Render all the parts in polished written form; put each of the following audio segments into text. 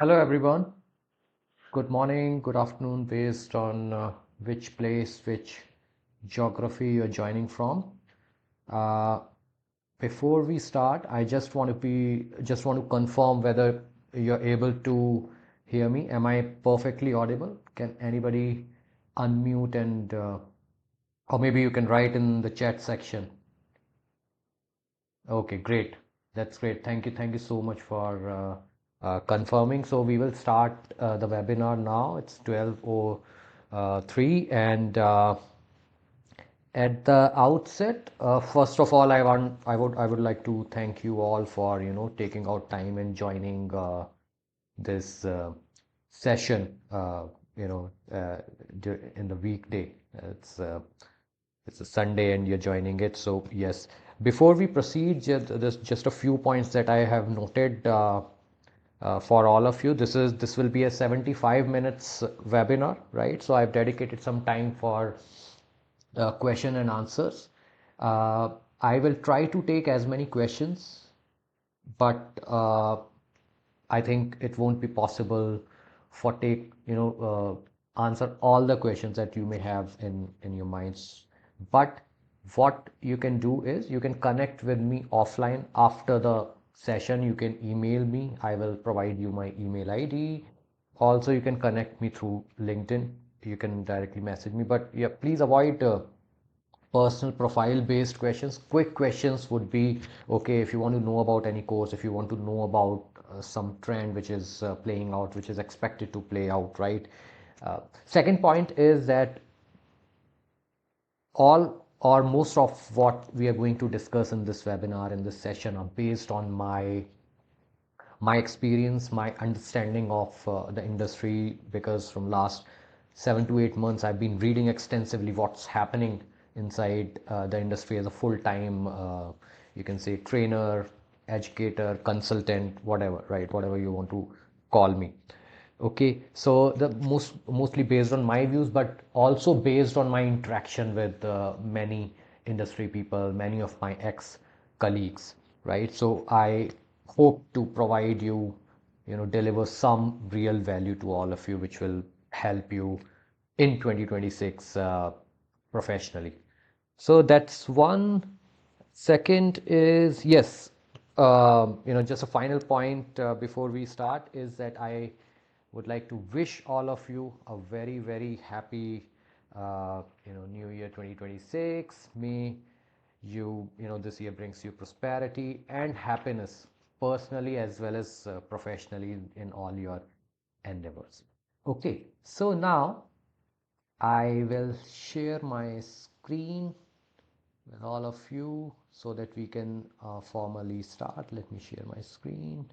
Hello, everyone. Good morning, good afternoon, based on which place, which geography you're joining from. Uh, Before we start, I just want to confirm whether you're able to hear me. Am I perfectly audible? Can anybody unmute and or maybe you can write in the chat section. Okay, great. That's great. Thank you so much for confirming. So we will start the webinar now. It's 12:03, and at the outset, first of all, I would like to thank you all for taking out time and joining this session. In the weekday. It's uh, it's a Sunday and you're joining it. So yes, before we proceed, there's just a few points that I have noted for all of you. This will be a 75 minutes webinar, right? So I've dedicated some time for question and answers. Uh, I will try to take as many questions, but I think it won't be possible for answer all the questions that you may have in your minds. But what you can do is you can connect with me offline after the session. You can email me. I will provide you my email ID. Also, you can connect me through LinkedIn. You can directly message me. But yeah, please avoid personal profile based questions. Quick questions would be okay if you want to know about any course, if you want to know about some trend which is playing out, which is expected to play out, right? Second point is that all or most of what we are going to discuss in this webinar, in this session, are based on my experience, my understanding of the industry, because from last 7 to 8 months, I've been reading extensively what's happening inside the industry as a full-time, you can say trainer, educator, consultant, whatever, right? Whatever you want to call me. Okay, so the mostly based on my views, but also based on my interaction with many industry people, many of my ex-colleagues, right? So I hope to provide you, deliver some real value to all of you, which will help you in 2026 professionally. So that's one. Second is, yes, just a final point before we start is that I would like to wish all of you a very, very happy, New Year 2026. May this year brings you prosperity and happiness personally as well as professionally in all your endeavors. Okay, so now I will share my screen with all of you so that we can formally start. Let me share my screen.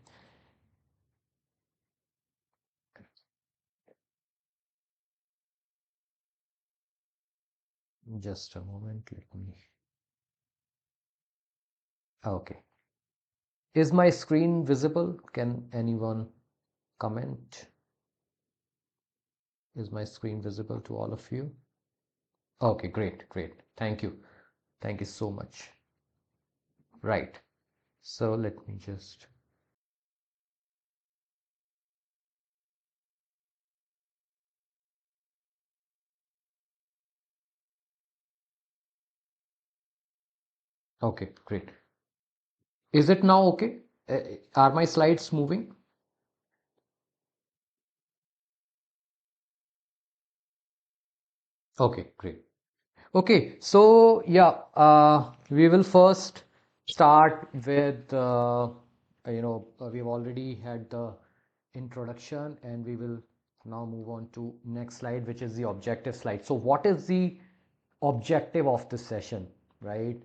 Just a moment. Let me. Okay. Is my screen visible? Can anyone comment? Is my screen visible to all of you? Okay, great, great. Thank you. Thank you so much. Right. So let me just. Okay, great. Is it now okay? Are my slides moving? Okay, great. Okay, so yeah, we will first start with we've already had the introduction, and we will now move on to next slide, which is the objective slide. So what is the objective of this session, right?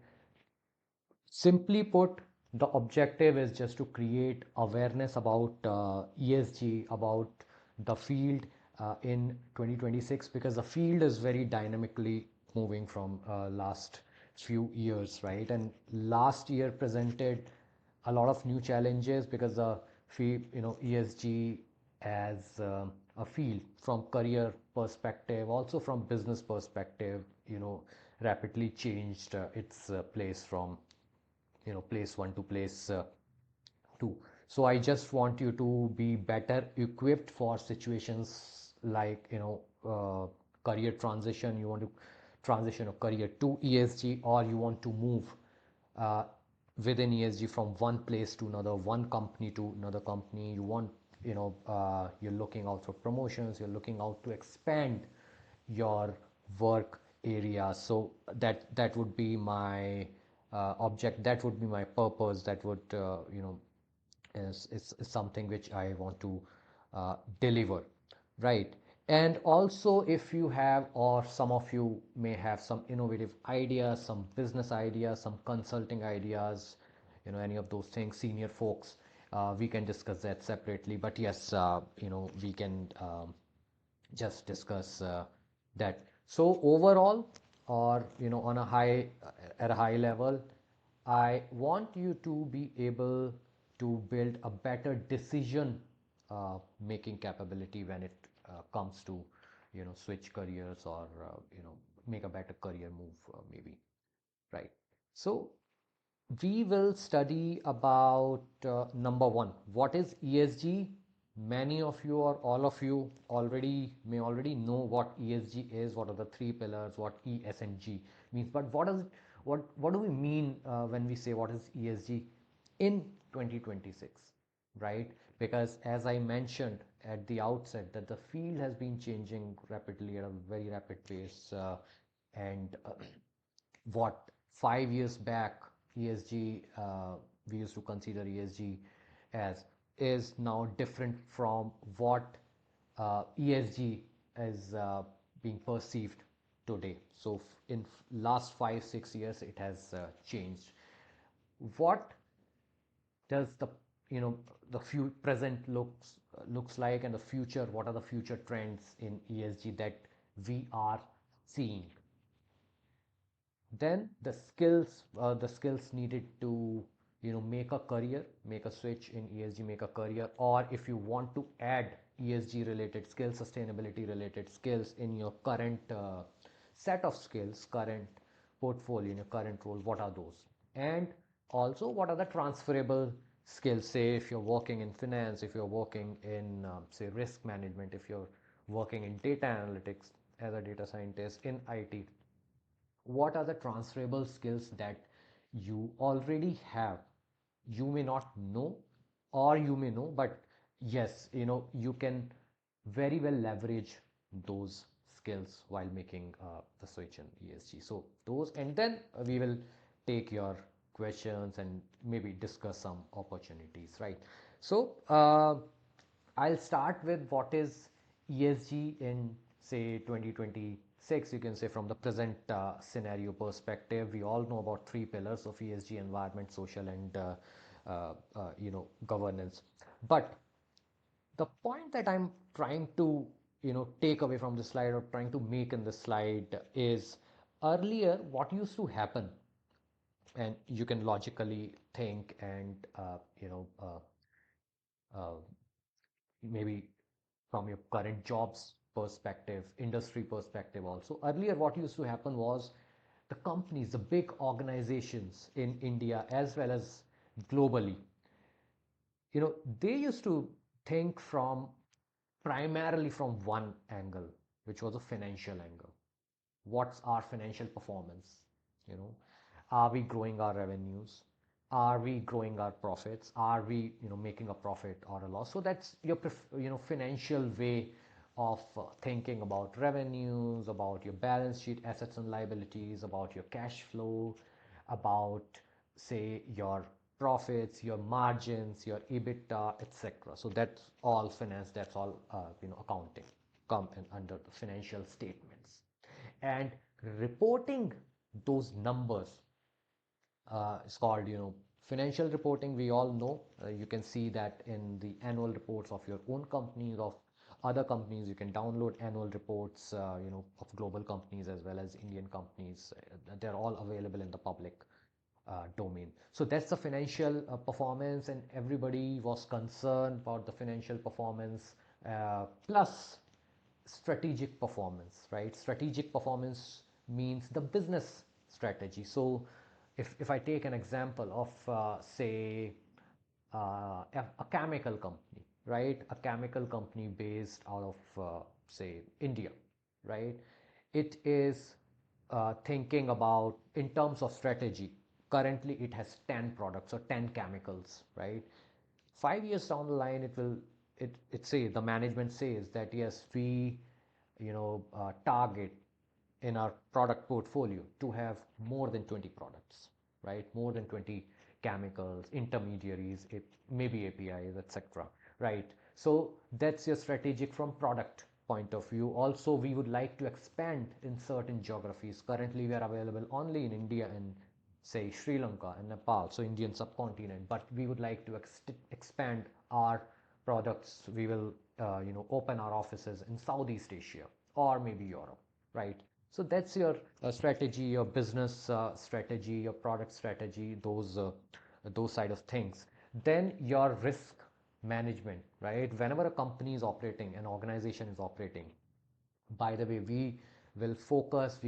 Simply put, the objective is just to create awareness about ESG, about the field in 2026, because the field is very dynamically moving from last few years, right? And last year presented a lot of new challenges because the field, ESG as a field from career perspective, also from business perspective, rapidly changed its place from place one to place two. So I just want you to be better equipped for situations like, career transition. You want to transition a career to ESG, or you want to move uh, within ESG from one place to another, one company to another company. You want, you're looking out for promotions, you're looking out to expand your work area. So that would be my object, that would be my purpose, that would, is something which I want to deliver, right? And also, if you have, or some of you may have some innovative ideas, some business ideas, some consulting ideas, any of those things, senior folks, we can discuss that separately. But yes, we can just discuss that. So overall, or on a high, at a high level, I want you to be able to build a better decision making capability when it comes to switch careers, or make a better career move, maybe, right? So we will study about number one, what is ESG. Many of you, or all of you, already know what ESG is, what are the three pillars, what E, S, and G means. But what do we mean when we say what is ESG in 2026, right? Because as I mentioned at the outset, that the field has been changing rapidly, at a very rapid pace, and what 5 years back ESG, we used to consider ESG as, is now different from what ESG is being perceived today. So in last 5 6 years it has changed. What does the, the few present looks like, and the future, what are the future trends in ESG that we are seeing? Then the skills needed to make a career, make a switch in ESG, make a career, or if you want to add ESG related skills, sustainability related skills in your current set of skills, current portfolio, in your current role, what are those? And also, what are the transferable skills? Say if you're working in finance, if you're working in say risk management, if you're working in data analytics as a data scientist, in IT, what are the transferable skills that you already have? You may not know, or you may know, but yes, you can very well leverage those skills while making the switch in ESG. So those, and then we will take your questions and maybe discuss some opportunities, right? So I'll start with what is ESG in say 2026. You can say from the present scenario perspective, we all know about three pillars of ESG: environment, social, and governance. But the point that I'm trying to take away from the slide, or trying to make in the slide, is earlier what used to happen, and you can logically think, and uh, maybe from your current jobs perspective, industry perspective also. Earlier, what used to happen was the companies, the big organizations in India as well as globally, they used to think from primarily from one angle, which was a financial angle. What's our financial performance? you know are we growing our revenues? Are we growing our profits? Are we making a profit or a loss? So that's your financial way of thinking about revenues, about your balance sheet, assets and liabilities, about your cash flow, about say your profits, your margins, your EBITDA, etc. So that's all finance, that's all accounting, come in under the financial statements. And reporting those numbers is called financial reporting. We all know, you can see that in the annual reports of your own companies, of other companies. You can download annual reports of global companies as well as Indian companies. They're all available in the public domain. So that's the financial performance, and everybody was concerned about the financial performance, plus strategic performance, right? Strategic performance means the business strategy. So if I take an example of say a chemical company, right? A chemical company based out of, say, India, right? It is thinking about in terms of strategy. Currently, it has 10 products or 10 chemicals, right? 5 years down the line, it say the management says that yes, we target in our product portfolio to have more than 20 products, right? More than 20 chemicals, intermediaries, it maybe APIs, etc. Right? So that's your strategic from product point of view. Also, we would like to expand in certain geographies. Currently, we are available only in India and say Sri Lanka and Nepal, so Indian subcontinent. But we would like to expand our products. We will, open our offices in Southeast Asia or maybe Europe, right? So that's your strategy, your business strategy, your product strategy, those side of things. Then your risk management, right? Whenever a company is operating, an organization is operating, by the way, we will focus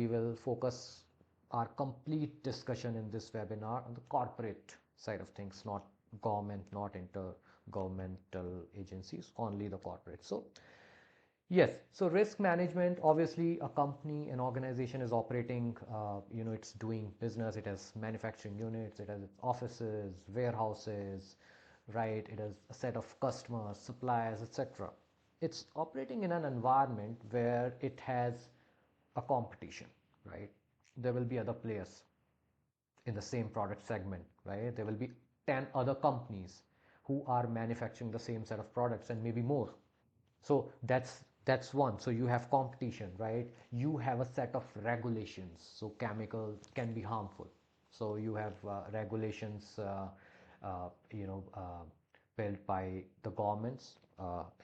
our complete discussion in this webinar on the corporate side of things, not government, not intergovernmental agencies, only the corporate. So yes, so risk management, obviously a company, an organization is operating, it's doing business, it has manufacturing units, it has its offices, warehouses, right? It has a set of customers, suppliers, etc. It's operating in an environment where it has a competition, right? There will be other players in the same product segment, right? There will be 10 other companies who are manufacturing the same set of products and maybe more. So that's one. So you have competition, right? You have a set of regulations. So chemicals can be harmful. So you have regulations, built by the governments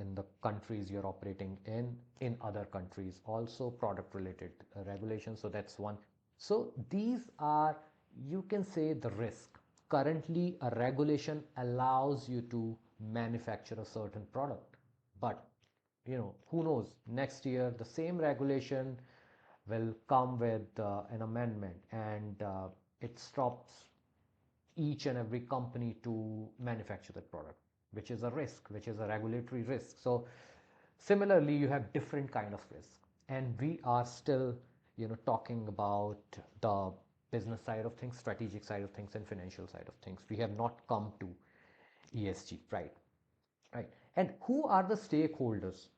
in the countries you're operating in other countries, also product related regulations. So that's one. So these are, you can say, the risk. Currently, a regulation allows you to manufacture a certain product, but who knows, next year the same regulation will come with an amendment, and it stops each and every company to manufacture that product, which is a risk, which is a regulatory risk. So similarly, you have different kind of risk, and we are still talking about the business side of things, strategic side of things, and financial side of things. We have not come to ESG, right? Right. And who are the stakeholders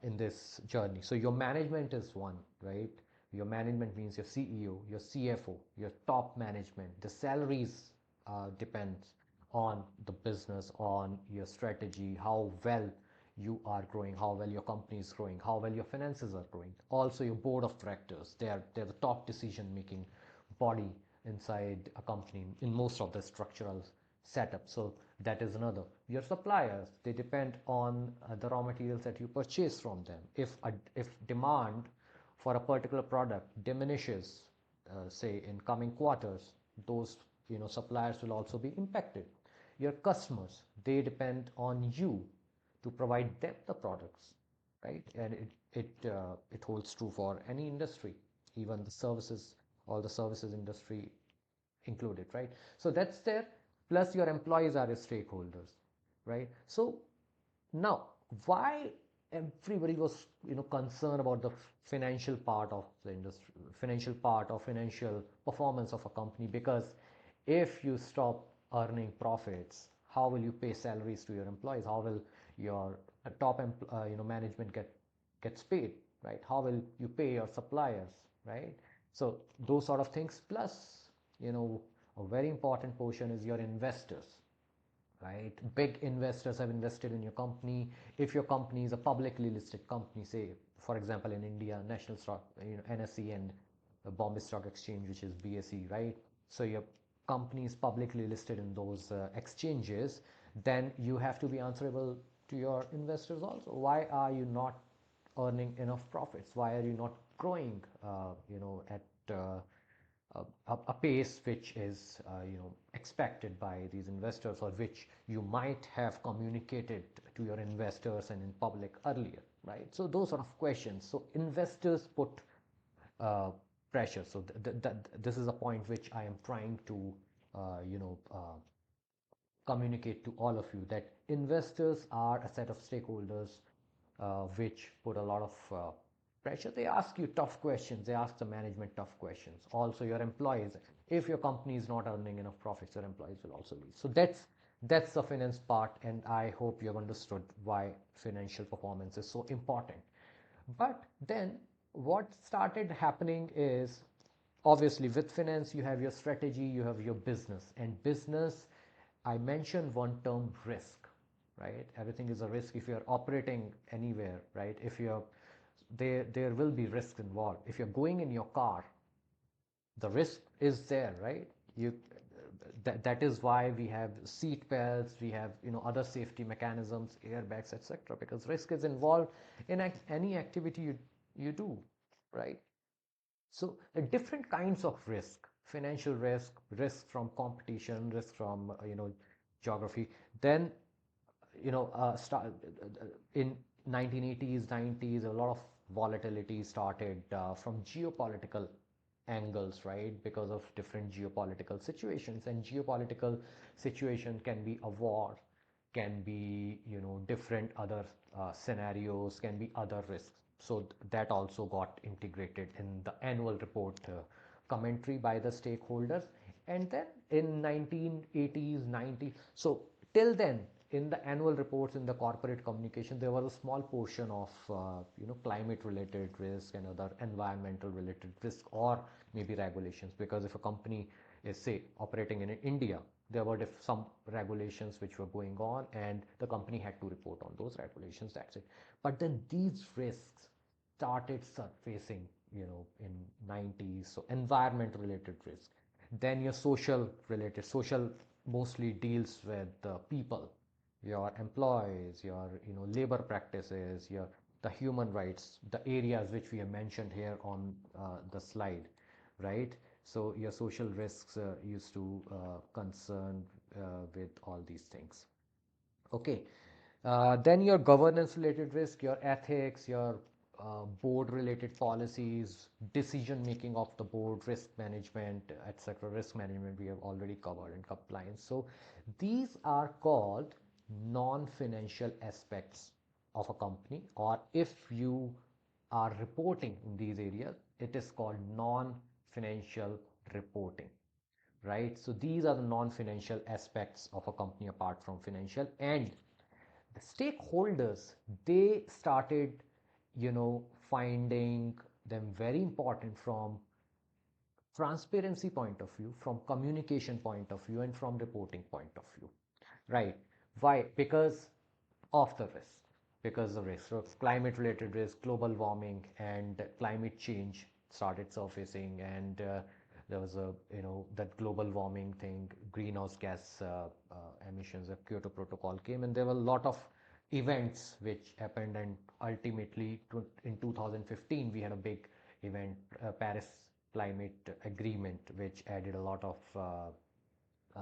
in this journey? So your management is one, right? Your management means your CEO, your CFO, your top management. The salaries depends on the business, on your strategy, how well you are growing, how well your company is growing, how well your finances are growing. Also your board of directors, they're the top decision making body inside a company in most of the structural setup. So that is another. Your suppliers, they depend on the raw materials that you purchase from them. If demand for a particular product diminishes, say in coming quarters, those suppliers will also be impacted. Your customers, they depend on you to provide them the products, right? And it holds true for any industry, even the services, all the services industry included, right? So that's there. Plus your employees are your stakeholders, right? So now, why everybody was concerned about the financial part of the industry, financial part or financial performance of a company? Because if you stop earning profits, how will you pay salaries to your employees? How will your top management gets paid, right? How will you pay your suppliers, right? So those sort of things. Plus, a very important portion is your investors, right? Big investors have invested in your company. If your company is a publicly listed company, say for example in India, National Stock, NSE, and the Bombay Stock Exchange, which is BSE, right? So your company is publicly listed in those exchanges, then you have to be answerable to your investors also. Why are you not earning enough profits? Why are you not growing, at a pace which is expected by these investors, or which you might have communicated to your investors and in public earlier, right? So those sort of questions. So investors put uh, pressure. So this is a point which I am trying to communicate to all of you that investors are a set of stakeholders which put a lot of pressure. They ask you tough questions. They ask the management tough questions. Also, your employees. If your company is not earning enough profits, your employees will also leave. So that's the finance part, and I hope you've understood why financial performance is so important. But then what started happening is, obviously with finance you have your strategy, you have your business, and business, I mentioned one term, risk, right? Everything is a risk if you're operating anywhere, right? If you're there will be risk involved. If you're going in your car, the risk is there, right? That is why we have seat belts, we have other safety mechanisms, airbags, etc., because risk is involved in any activity you do, right? So different kinds of risk: financial risk, risk from competition, risk from geography. Then in 1980s, 90s, a lot of volatility started from geopolitical angles, right? Because of different geopolitical situations, and geopolitical situation can be a war, can be different other scenarios, can be other risks. So that also got integrated in the annual report commentary by the stakeholders. And then in 1980s, 90s, so till then in the annual reports, in the corporate communication, there was a small portion of climate related risk and other environmental related risk, or maybe regulations, because if a company is, say, operating in India, there were some regulations which were going on and the company had to report on those regulations. That's it. But then these risks started surfacing in 90s. So environment related risk, then your social related, social mostly deals with the people, your employees, your labor practices, your the human rights, the areas which we have mentioned here on the slide, right? So your social risks used to concern with all these things. Okay. Then your governance related risk, your ethics, your board related policies, decision making of the board, risk management, etc. Risk management we have already covered, and compliance. So these are called non-financial aspects of a company, or if you are reporting in these areas, it is called non-financial reporting, right? So these are the non-financial aspects of a company apart from financial. And the stakeholders, they started finding them very important from transparency point of view, from communication point of view, and from reporting point of view, right? Why? Because of the risk, because the risk of climate related risk, global warming and climate change started surfacing. And there was a that global warming thing, greenhouse gas emissions, the Kyoto Protocol came, and there were a lot of events which happened. And ultimately in 2015 we had a big event, Paris Climate Agreement, which added a lot of uh,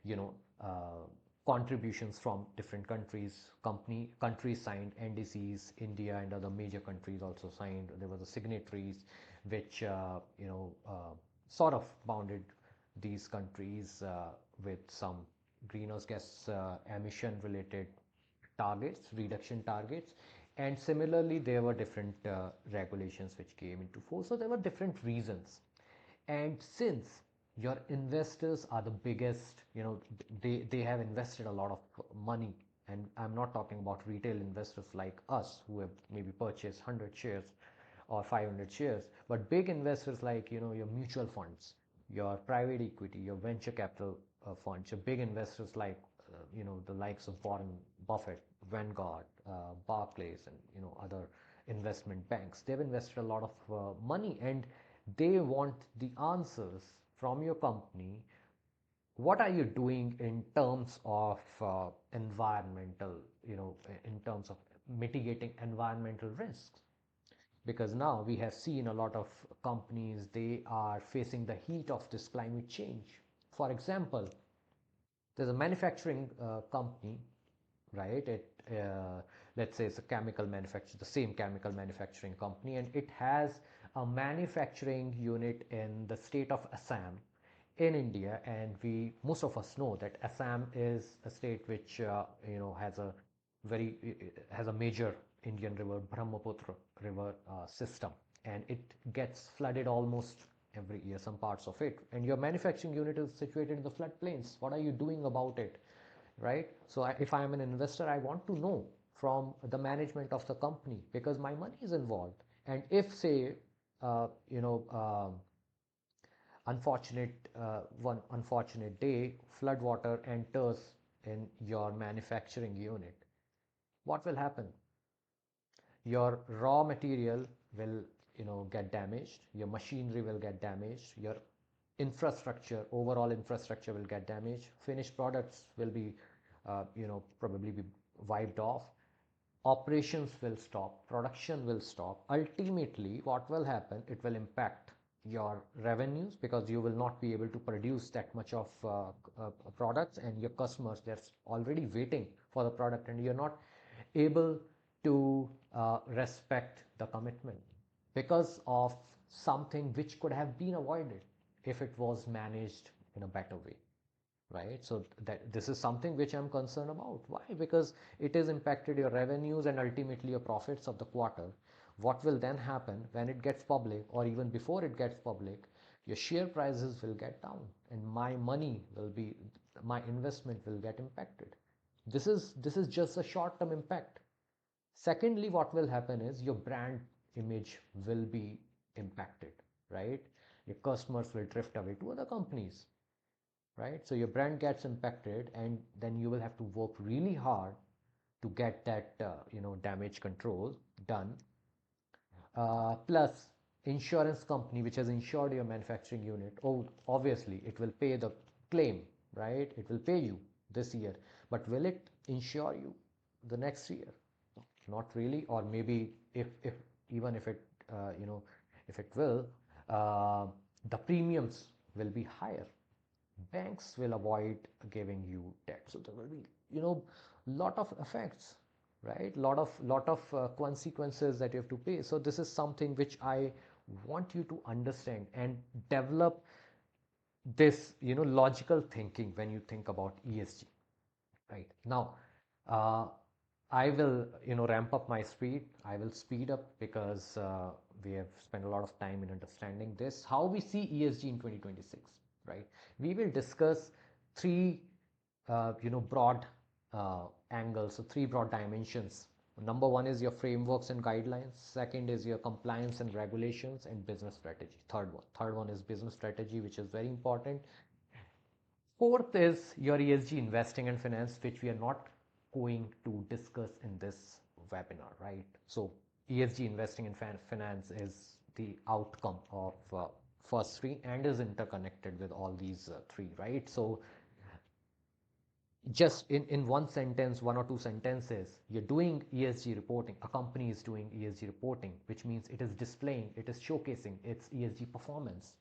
you know uh, contributions from different countries. Countries signed NDCs. India and other major countries also signed. There were the signatories which sort of bounded these countries with some greenhouse gas emission related targets, reduction targets. And similarly there were different regulations which came into force. So there were different reasons. And since your investors are the biggest, they have invested a lot of money, and I'm not talking about retail investors like us who have maybe purchased 100 shares or 500 shares, but big investors like your mutual funds, your private equity, your venture capital funds, your big investors like the likes of Warren Buffett, Vanguard, Barclays, and other investment banks. They've invested a lot of money, and they want the answers from your company. What are you doing in terms of environmental, in terms of mitigating environmental risks? Because now we have seen a lot of companies, they are facing the heat of this climate change. For example, there's a manufacturing company, right? Let's say it's a chemical manufacturer, the same chemical manufacturing company, and it has a manufacturing unit in the state of Assam, in India, and we most of us know that Assam is a state which has a has a major Indian river, Brahmaputra river system, and it gets flooded almost every year, some parts of it. And your manufacturing unit is situated in the floodplains. What are you doing about it, right? So if I am an investor, I want to know from the management of the company because my money is involved. And if say, uh, you know. One unfortunate day, flood water enters in your manufacturing unit. What will happen? Your raw material will, get damaged. Your machinery will get damaged. Your infrastructure, overall infrastructure will get damaged. Finished products will be, probably be wiped off. Operations will stop, production will stop. Ultimately, what will happen? It will impact your revenues because you will not be able to produce that much of products, and your customers, they're already waiting for the product, and you're not able to respect the commitment because of something which could have been avoided if it was managed in a better way, right? So that this is something which I'm concerned about. Why? Because it has impacted your revenues and ultimately your profits of the quarter. What will then happen when it gets public, or even before it gets public? Your share prices will get down, and my investment will get impacted. This is just a short-term impact. Secondly, what will happen is your brand image will be impacted, right? Your customers will drift away to other companies, right? So your brand gets impacted, and then you will have to work really hard to get that damage control done. Plus, insurance company which has insured your manufacturing unit, oh, obviously it will pay the claim, right? It will pay you this year, but will it insure you the next year? Not really. Or maybe if even if it if it will, uh, the premiums will be higher. Banks will avoid giving you debt, so there will be lot of effects, right? Lot of consequences that you have to pay. So this is something which I want you to understand and develop this logical thinking when you think about ESG. Right. Now, uh, I will, ramp up my speed. I will speed up because we have spent a lot of time in understanding this, how we see ESG in 2026, right? We will discuss three, broad angles, so three broad dimensions. Number one is your frameworks and guidelines. Second is your compliance and regulations and business strategy. Third one is business strategy, which is very important. Fourth is your ESG investing and finance, which we are not going to discuss in this webinar, right? So ESG investing and finance is the outcome of first three and is interconnected with all these three, right? So just in one sentence, one or two sentences, you're doing ESG reporting. A company is doing ESG reporting, which means it is displaying, it is showcasing its ESG performance,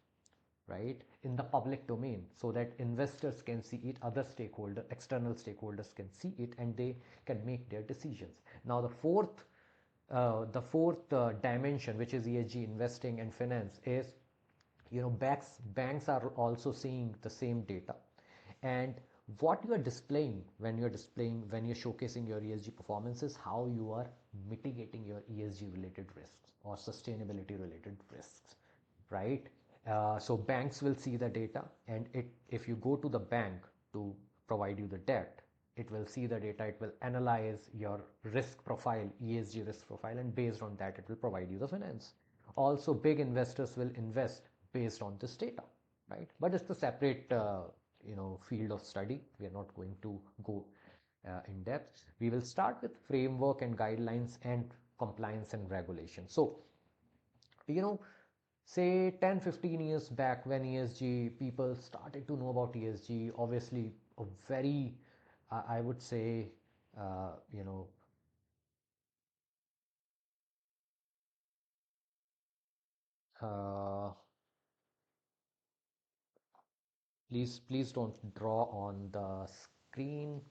right, in the public domain so that investors can see it, other stakeholders, external stakeholders can see it, and they can make their decisions. Now the fourth dimension, which is ESG investing and finance, is banks are also seeing the same data, and what you are displaying when you're showcasing your ESG performance is how you are mitigating your ESG related risks or sustainability related risks, right? So banks will see the data, and if you go to the bank to provide you the debt, it will see the data, it will analyze your risk profile, ESG risk profile, and based on that, it will provide you the finance. Also, big investors will invest based on this data, right? But it's a separate, field of study. We are not going to go in depth. We will start with framework and guidelines and compliance and regulation. So, you know, say 10, 15 years back when ESG people started to know about ESG, obviously a very, I would say, uh, you know, uh, please don't draw on the screen.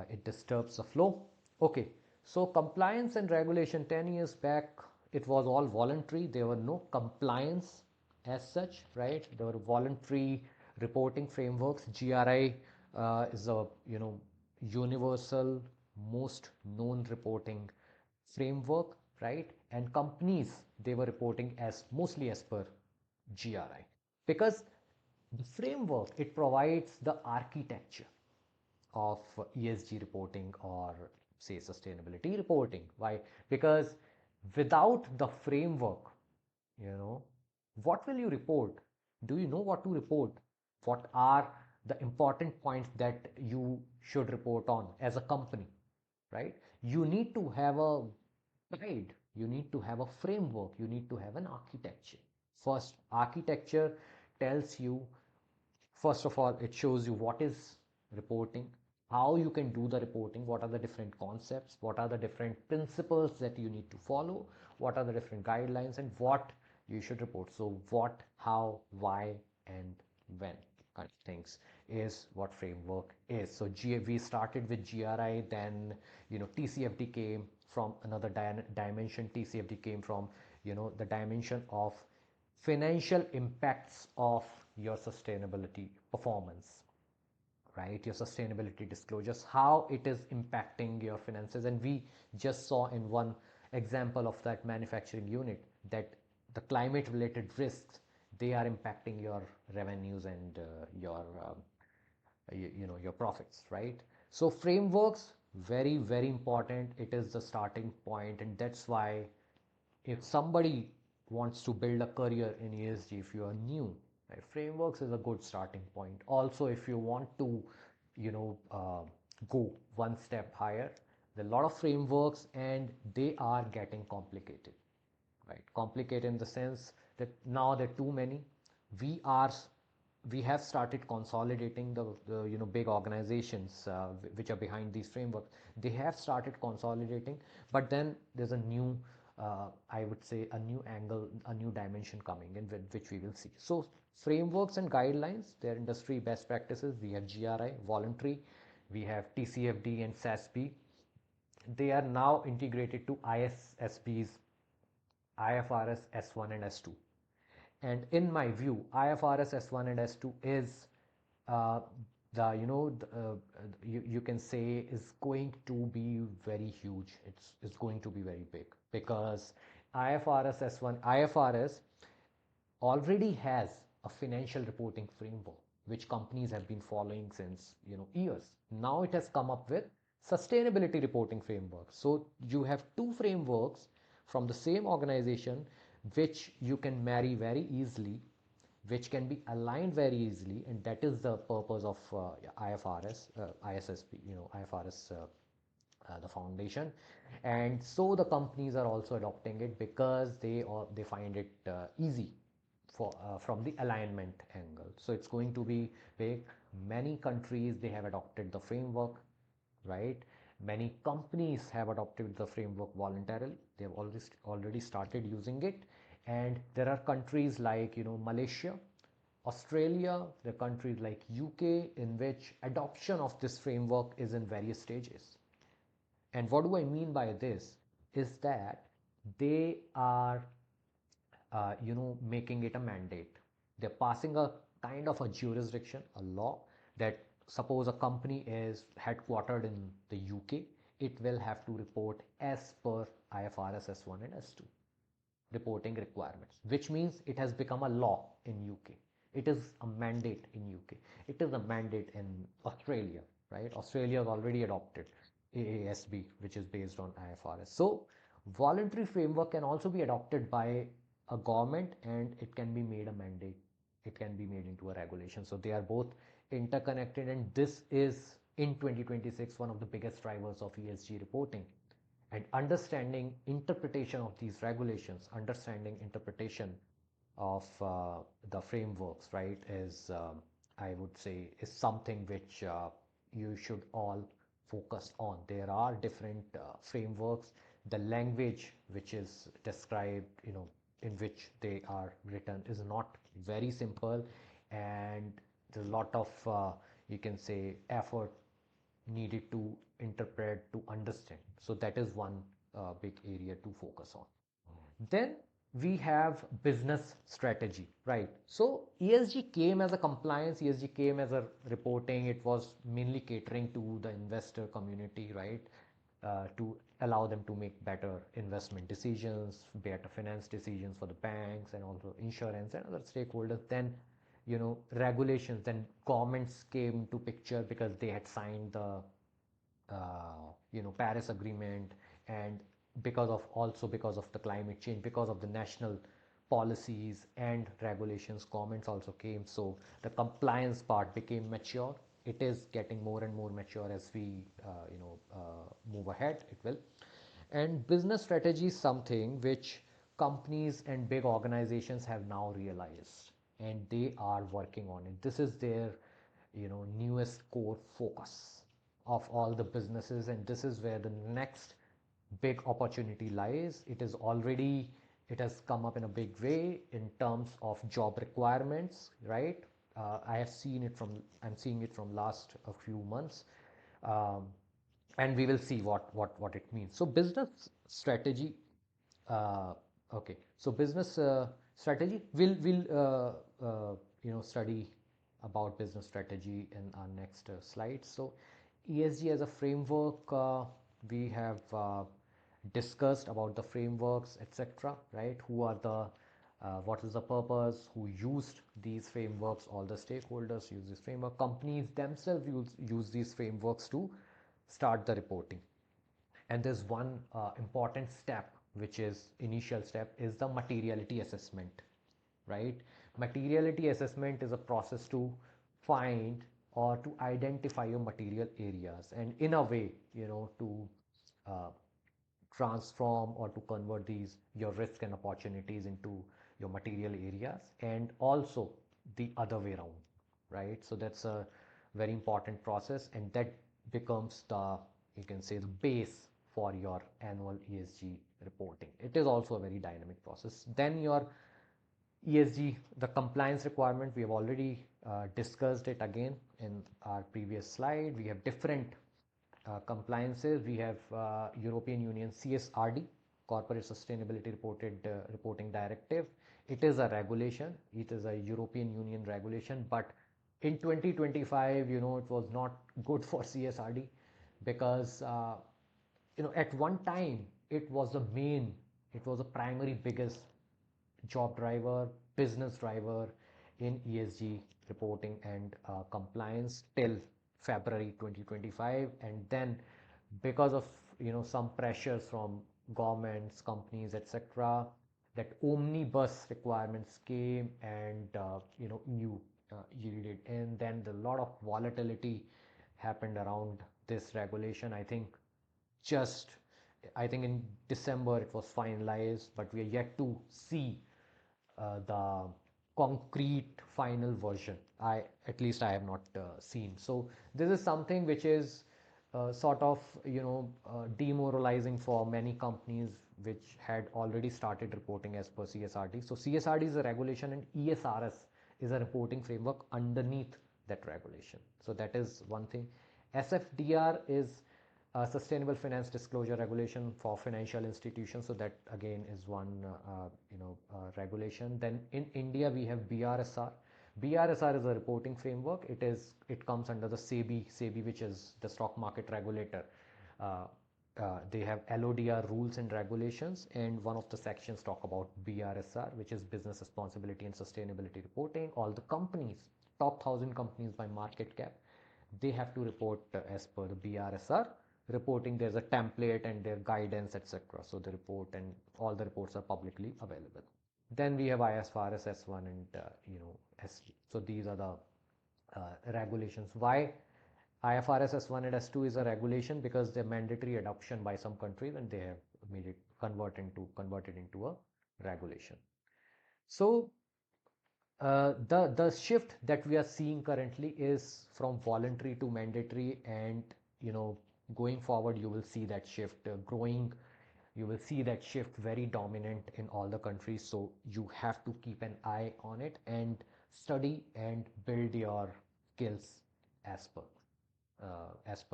It disturbs the flow. Okay, so compliance and regulation 10 years back, it was all voluntary. There were no compliance as such, right? The voluntary reporting frameworks, GRI, is a universal, most known reporting framework, right? And companies, they were reporting as mostly as per GRI, because the framework, it provides the architecture of ESG reporting, or say sustainability reporting. Why? Because without the framework, you know, what will you report? Do you know what to report? What are the important points that you should report on as a company, right? You need to have a guide, you need to have a framework, you need to have an architecture. First, architecture tells you, first of all, it shows you what is reporting, how you can do the reporting, what are the different concepts, what are the different principles that you need to follow, what are the different guidelines, and what you should report. So what, how, why, and when kind of things is what framework is. So we started with GRI, then TCFD came from another dimension. TCFD came from the dimension of financial impacts of your sustainability performance, right? Your sustainability disclosures, how it is impacting your finances. And we just saw in one example of that manufacturing unit that the climate related risks, they are impacting your revenues and your profits, right? So frameworks, very very important. It is the starting point, and that's why if somebody wants to build a career in ESG, if you are new, right, frameworks is a good starting point. Also, if you want to, go one step higher, there are a lot of frameworks and they are getting complicated, right? Complicated in the sense that now there are too many. We are we have started consolidating the big organizations which are behind these frameworks. They have started consolidating, but then there's a new I would say a new angle, a new dimension coming in, with which we will see. So frameworks and guidelines, they're industry best practices. We have GRI, voluntary, we have TCFD and SASB. They are now integrated to ISSB's IFRS S1 and S2. And in my view, IFRS S1 and S2 is uh, the you can say is going to be very huge. It's going to be very big, because IFRS S1 IFRS already has a financial reporting framework which companies have been following since years. Now it has come up with sustainability reporting framework. So you have two frameworks from the same organization which you can marry very easily, which can be aligned very easily, and that is the purpose of IFRS, ISSP, IFRS, the foundation. And so the companies are also adopting it because they find it easy for from the alignment angle. So it's going to be big. Many countries, they have adopted the framework, right? Many companies have adopted the framework voluntarily. They have already started using it. And there are countries like Malaysia, Australia, there are countries like UK, in which adoption of this framework is in various stages. And what do I mean by this is that they are making it a mandate. They're passing a kind of a jurisdiction, a law, that suppose a company is headquartered in the UK, it will have to report as per IFRS S1 and S2 reporting requirements, which means it has become a law in UK. It is a mandate in UK. It is a mandate in Australia, right? Australia has already adopted AASB, which is based on IFRS. So voluntary framework can also be adopted by a government, and it can be made a mandate. It can be made into a regulation. So they are both interconnected, and this is in 2026 one of the biggest drivers of ESG reporting. And understanding interpretation of these regulations, understanding interpretation of the frameworks, right, is I would say is something which you should all focus on. There are different frameworks. The language which is described, in which they are written, is not very simple, and there's a lot of you can say effort needed to interpret, to understand. So that is one big area to focus on. Then we have business strategy, right? So ESG came as a compliance, ESG came as a reporting. It was mainly catering to the investor community, right? To allow them to make better investment decisions, better finance decisions for the banks and also insurance and other stakeholders. Then, regulations, then governments came to picture because they had signed the Paris Agreement, and because of the climate change, because of the national policies and regulations, comments also came. So the compliance part became mature. It is getting more and more mature as we move ahead. It will. And business strategy is something which companies and big organizations have now realized, and they are working on it. This is their newest core focus of all the businesses, and this is where the next big opportunity lies. It has come up in a big way in terms of job requirements, right? I'm seeing it from last a few months. um, and we will see what it means. So business strategy, uh, okay. So business strategy, we'll study about business strategy in our next slide. So ESG as a framework, we have discussed about the frameworks, etc. Right? Who are the what is the purpose? Who used these frameworks? All the stakeholders use this framework. Companies themselves use these frameworks to start the reporting. And there's one important step, which is initial step, is the materiality assessment, right? Materiality assessment is a process to find or to identify your material areas, and in a way, to uh, transform or to convert these your risk and opportunities into your material areas, and also the other way around, right? So that's a very important process, and that becomes the, you can say, the base for your annual ESG reporting. It is also a very dynamic process. Then your ESG, the compliance requirement, we have already discussed it again in our previous slide. We have different compliances. We have European Union CSRD, Corporate Sustainability Reporting Directive. It is a regulation. It is a European Union regulation, but in 2025, it was not good for CSRD because at one time it was a primary biggest job driver, business driver in ESG reporting and compliance till February 2025. And then because of some pressures from governments, companies, etc., that omnibus requirements came, and EU yielded, and then a lot of volatility happened around this regulation. Just I think in December it was finalized, but we are yet to see the concrete final version. At least I have not seen. So this is something which is sort of demoralizing for many companies which had already started reporting as per CSRD. So CSRD is a regulation, and ESRS is a reporting framework underneath that regulation. So that is one thing. SFDR is sustainable finance disclosure regulation for financial institutions. So that again is one regulation. Then in India we have BRSR. BRSR is a reporting framework. It comes under the SEBI, which is the stock market regulator. Uh, they have LODR rules and regulations, and one of the sections talk about BRSR, which is business responsibility and sustainability reporting. All the companies, top 1,000 companies by market cap, they have to report as per the BRSR reporting. There's a template and their guidance, etc. So the report and all the reports are publicly available. Then we have IFRS S1 and S2. So these are the regulations. Why IFRS S1 and S2 is a regulation? Because they're mandatory adoption by some countries, and they have made it converted into a regulation. So the shift that we are seeing currently is from voluntary to mandatory, and going forward you will see that shift growing. You will see that shift very dominant in all the countries. So you have to keep an eye on it and study and build your skills as per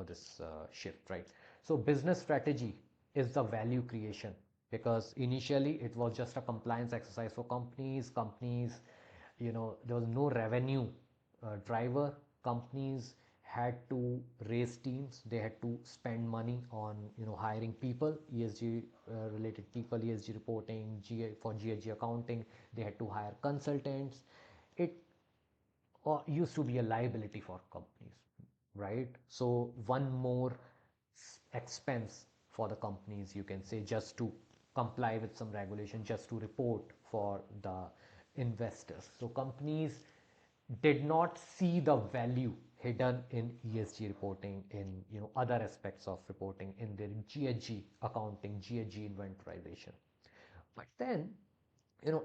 this shift, right? So business strategy is the value creation because initially it was just a compliance exercise for companies, there was no revenue driver. Companies had to raise teams, they had to spend money on hiring people, ESG related people, ESG reporting, for GHG accounting. They had to hire consultants. It used to be a liability for companies, right? So one more expense for the companies, you can say, just to comply with some regulation, just to report for the investors. So companies did not see the value hidden in ESG reporting, in other aspects of reporting, in their GHG accounting, GHG inventorization. But then,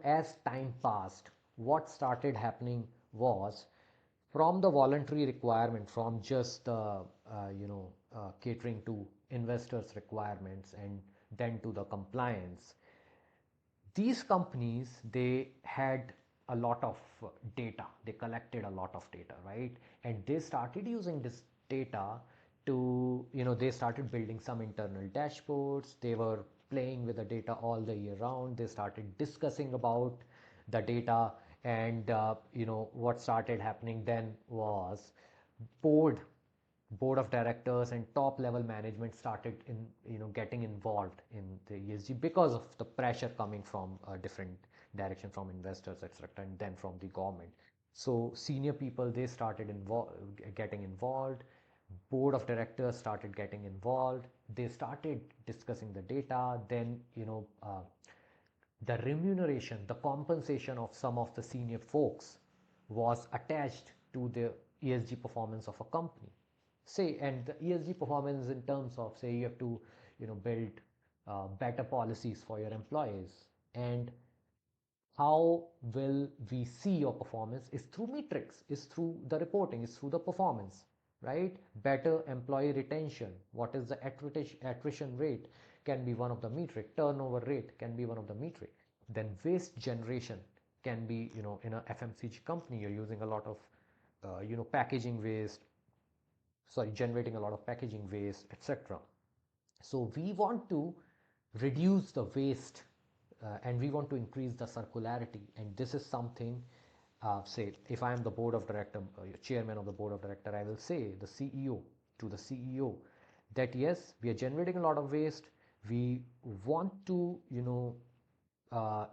as time passed, what started happening was, from the voluntary requirement, from just catering to investors' requirements and then to the compliance, these companies, they had a lot of data, they collected a lot of data, right? And they started using this data to, they started building some internal dashboards. They were playing with the data all the year round. They started discussing about the data. And what started happening then was, board board of directors and top level management started in getting involved in the ESG, because of the pressure coming from a different direction, from investors, etc., and then from the government. So senior people, they started getting involved. Board of directors started getting involved. They started discussing the data. Then the remuneration, the compensation of some of the senior folks was attached to the ESG performance of a company. Say, and the ESG performance in terms of, say, you have to, build better policies for your employees. And how will we see your performance is through metrics, is through the reporting, is through the performance, right? Better employee retention, what is the attrition rate, can be one of the metric. Turnover rate can be one of the metric. Then waste generation can be, in a FMCG company, you're using a lot of packaging waste, sorry, generating a lot of packaging waste, etc. So we want to reduce the waste, and we want to increase the circularity. And this is something, say, if I am the board of director, chairman of the board of director, I will say the CEO to the CEO that yes, we are generating a lot of waste. We want to, uh,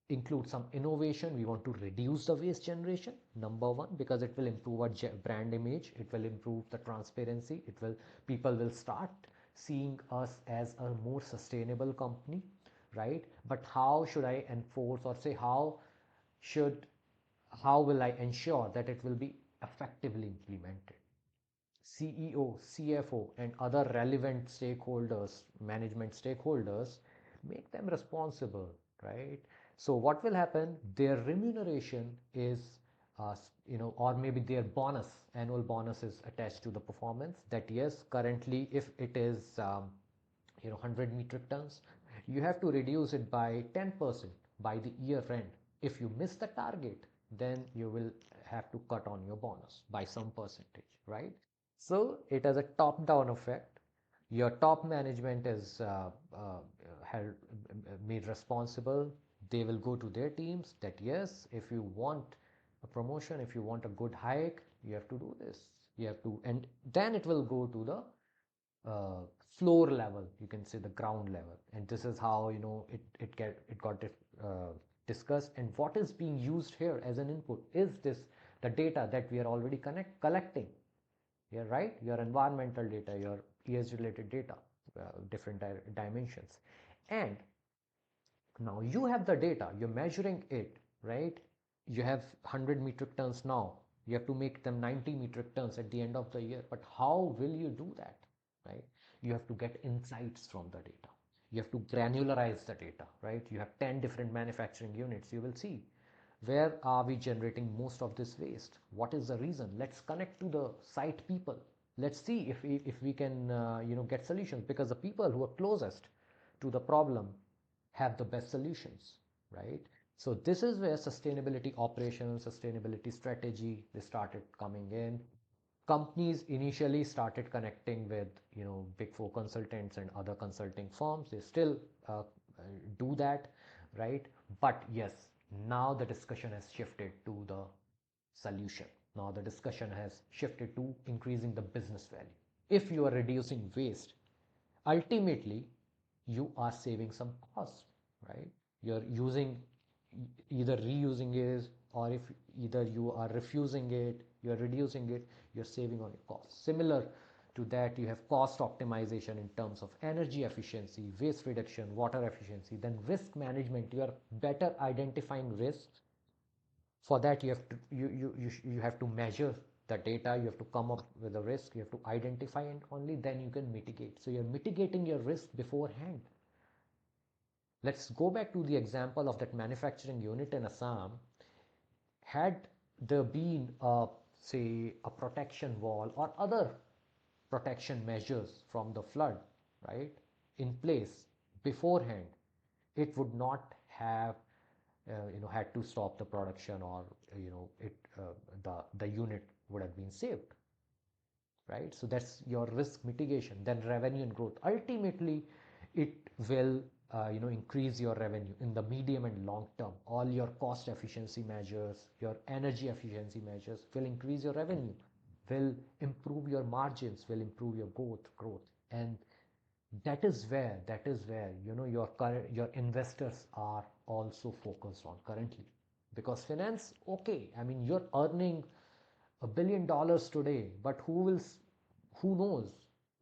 include some innovation. We want to reduce the waste generation, number one, because it will improve our brand image. It will improve the transparency. People will start seeing us as a more sustainable company, right? But how should I enforce, or say, should how will I ensure that it will be effectively implemented? CEO, CFO, and other relevant stakeholders, management stakeholders, make them responsible, right? So what will happen? Their remuneration is, or maybe their annual bonus is attached to the performance. That yes, currently, if it is, 100 metric tons, you have to reduce it by 10% by the year end. If you miss the target, then you will have to cut on your bonus by some percentage, right? So it has a top down effect. Your top management is held, made responsible. They will go to their teams that yes, if you want a promotion, if you want a good hike, you have to do this. You have to, and then it will go to the floor level, you can say the ground level. And this is how it got discussed. And what is being used here as an input is this, the data that we are already collecting. Yeah, right, your environmental data, your ES related data, different dimensions. And now you have the data, you're measuring it, right? You have 100 metric tons now. You have to make them 90 metric tons at the end of the year. But how will you do that, right? You have to get insights from the data. You have to granularize the data, right? You have 10 different manufacturing units. You will see, where are we generating most of this waste? What is the reason? Let's connect to the site people. Let's see if we can get solutions, because the people who are closest to the problem have the best solutions, right? So this is where sustainability operations, sustainability strategy, they started coming in. Companies initially started connecting with, big four consultants and other consulting firms. They still do that, right? But yes, now the discussion has shifted to the solution. Now the discussion has shifted to increasing the business value. If you are reducing waste, ultimately you are saving some cost, right? You're using, either reusing it, or if either you are refusing it, you're reducing it, you're saving on your costs. Similar to that, you have cost optimization in terms of energy efficiency, waste reduction, water efficiency. Then risk management, you are better identifying risks. For that, you have to measure the data, you have to come up with a risk, you have to identify, and only then you can mitigate. So you're mitigating your risk beforehand. Let's go back to the example of that manufacturing unit in Assam. Had there been a, say, a protection wall or other protection measures from the flood, right, in place beforehand, it would not have had to stop the production, or the unit would have been saved, right? So that's your risk mitigation. Then revenue and growth. Ultimately, it will increase your revenue in the medium and long term. All your cost efficiency measures, your energy efficiency measures will increase your revenue, will improve your margins, will improve your growth. And that is where your investors are also focused on currently. Because finance, okay, I mean, you're earning $1 billion today, but who knows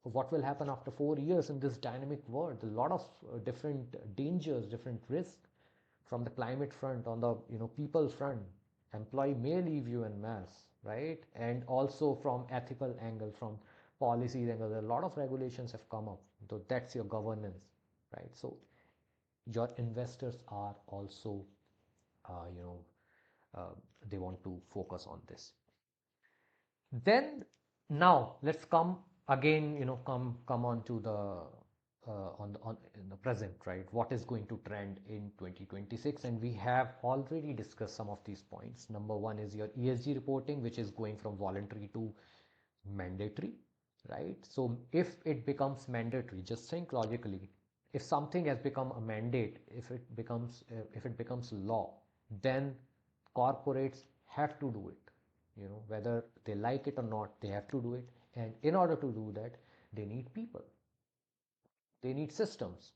what will happen after 4 years in this dynamic world? A lot of different dangers, different risks, from the climate front, on the people front. Employee may leave you en masse, right? And also from ethical angle, from policies angle, a lot of regulations have come up. So that's your governance, right? So your investors are also, uh, you know, they want to focus on this. Then now let's come again, come on to the on in the present, right? What is going to trend in 2026? And we have already discussed some of these points. Number one is your ESG reporting, which is going from voluntary to mandatory, right? So if it becomes mandatory, just think logically. If something has become a mandate, if it becomes law, then corporates have to do it. Whether they like it or not, they have to do it. And in order to do that, they need people, they need systems,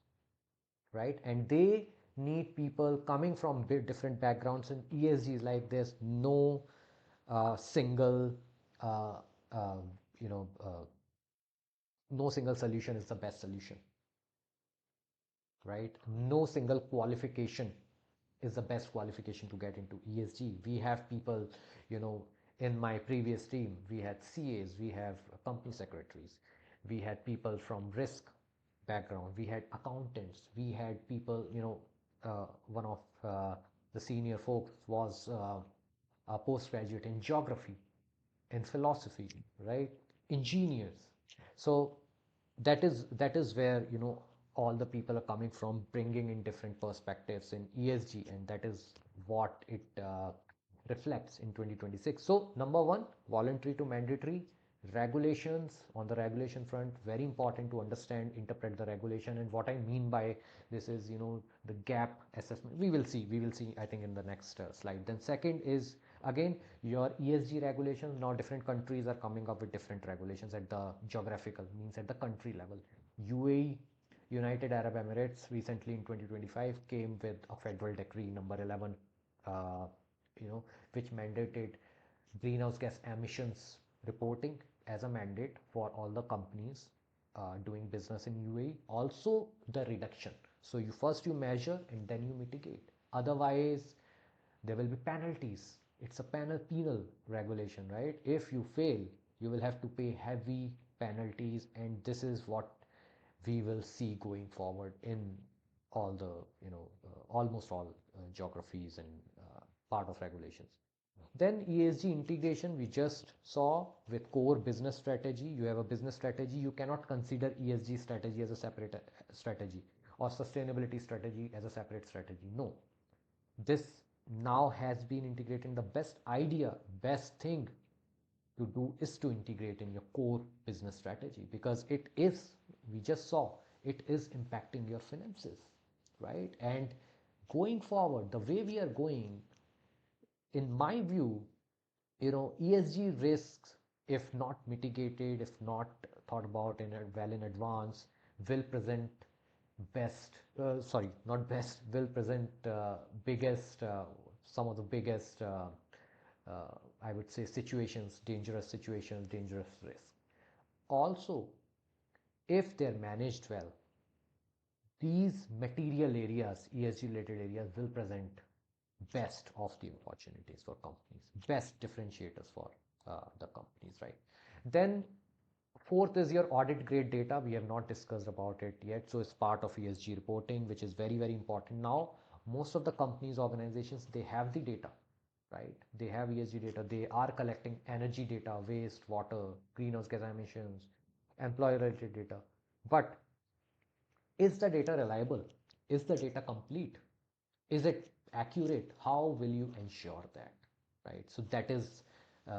right? And they need people coming from different backgrounds. And ESG is like, there's no single uh, uh, you know no single solution is the best solution, right? No single qualification is the best qualification to get into ESG. We have people, in my previous team, we had CAs, we have company secretaries, we had people from risk background, we had accountants, we had people, one of the senior folks was a postgraduate in geography, in philosophy, right? Engineers. So that is where all the people are coming from, bringing in different perspectives in ESG, and that is what it reflects in 2026. So number one, voluntary to mandatory. Regulations, on the regulation front, very important to understand, interpret the regulation. And what I mean by this is, the gap assessment. We will see, I think, in the next slide. Then second is, again, your ESG regulations. Now different countries are coming up with different regulations at the geographical, means at the country level. UAE, United Arab Emirates, recently in 2025 came with a federal decree number 11, uh, which mandated greenhouse gas emissions reporting as a mandate for all the companies doing business in UAE. Also the reduction. So you measure and then you mitigate. Otherwise, there will be penalties. It's a penal regulation, right? If you fail, you will have to pay heavy penalties, and this is what we will see going forward in all the, almost all geographies and part of regulations. Then ESG integration, we just saw with core business strategy. You have a business strategy, you cannot consider ESG strategy as a separate strategy, or sustainability strategy as a separate strategy. No, this now has been integrated. The best thing to do is to integrate in your core business strategy, because we just saw, it is impacting your finances, right? And going forward, the way we are going, in my view, ESG risks, if not mitigated, if not thought about well in advance, will present not best, will present biggest, some of the biggest, I would say, situations, dangerous risks. Also, if they're managed well, these material areas, ESG related areas, will present best of the opportunities for companies, best differentiators for the companies, right? Then fourth is your audit grade data. We have not discussed about it yet. So it's part of ESG reporting, which is very, very important. Now, most of the companies, organizations, they have the data, right? They have ESG data. They are collecting energy data, waste, water, greenhouse gas emissions, employer related data. But is the data reliable? Is the data complete? Is it accurate? How will you ensure that, right? So that is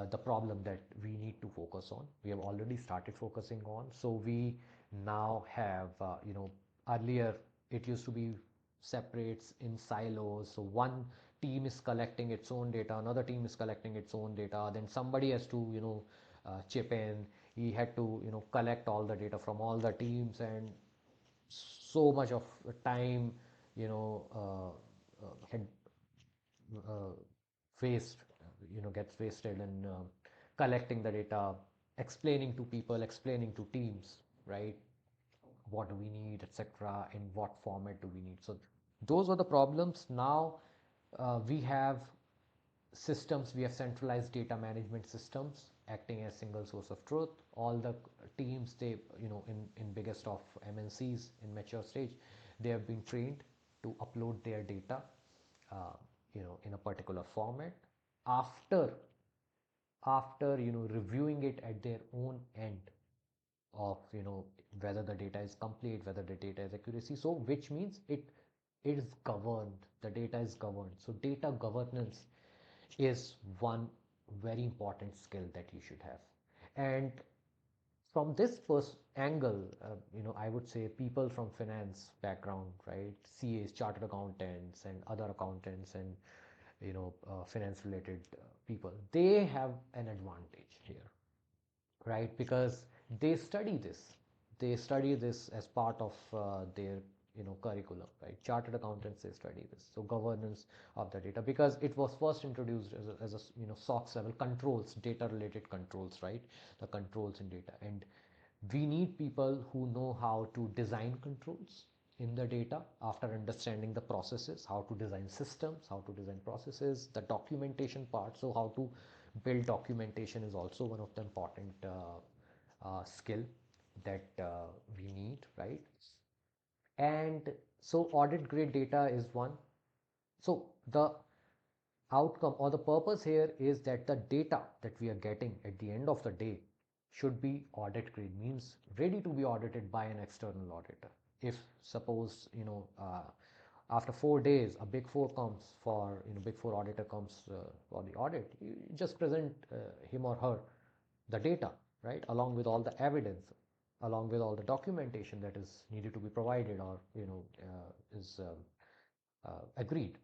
the problem that we need to focus on. We have already started focusing on. So we now have, earlier it used to be separates in silos. So one team is collecting its own data, another team is collecting its own data. Then somebody has to, chip in. He had to, collect all the data from all the teams, and so much of time, had uh, waste, gets wasted in collecting the data, explaining to people, explaining to teams, right? What do we need, etc., in what format do we need. So those were the problems. Now we have systems, we have centralized data management systems acting as single source of truth. All the teams, they, in biggest of MNCs in mature stage, they have been trained to upload their data, in a particular format. After after reviewing it at their own end of, whether the data is complete, whether the data is accuracy. So which means it is governed, the data is governed. So data governance is one very important skill that you should have. And from this angle, I would say people from finance background, right? CAs, chartered accountants, and other accountants, and finance related people, they have an advantage here, right? Because they study this as part of their curriculum, right? Chartered accountants, they study this. So governance of the data, because it was first introduced as a SOX level controls, data related controls, right? The controls in data. And we need people who know how to design controls in the data after understanding the processes, how to design systems, how to design processes, the documentation part. So how to build documentation is also one of the important skill that we need, right? And so audit grade data is one. So the outcome or the purpose here is that the data that we are getting at the end of the day should be audit grade, means ready to be audited by an external auditor. If suppose, after 4 days a big four comes for, big four auditor comes for the audit, you just present him or her the data, right, along with all the evidence, along with all the documentation that is needed to be provided, or is agreed,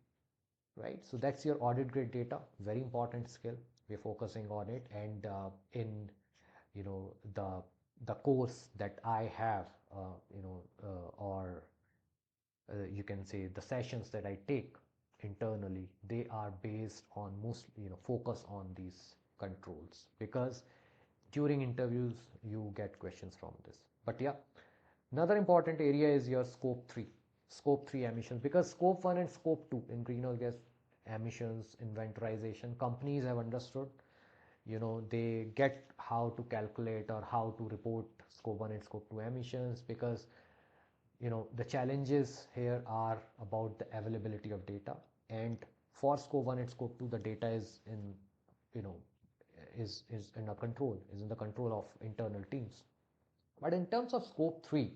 right? So that's your audit grade data, very important skill. We're focusing on it. And in the course that I have, or you can say the sessions that I take internally, they are based on mostly, focus on these controls, because during interviews you get questions from this. But yeah, another important area is your scope 3 emissions, because scope 1 and scope 2 in greenhouse gas emissions inventorization, companies have understood, they get how to calculate or how to report scope 1 and scope 2 emissions. Because the challenges here are about the availability of data. And for scope 1 and scope 2, the data is in, you know is in a control, is in the control of internal teams. But in terms of scope 3,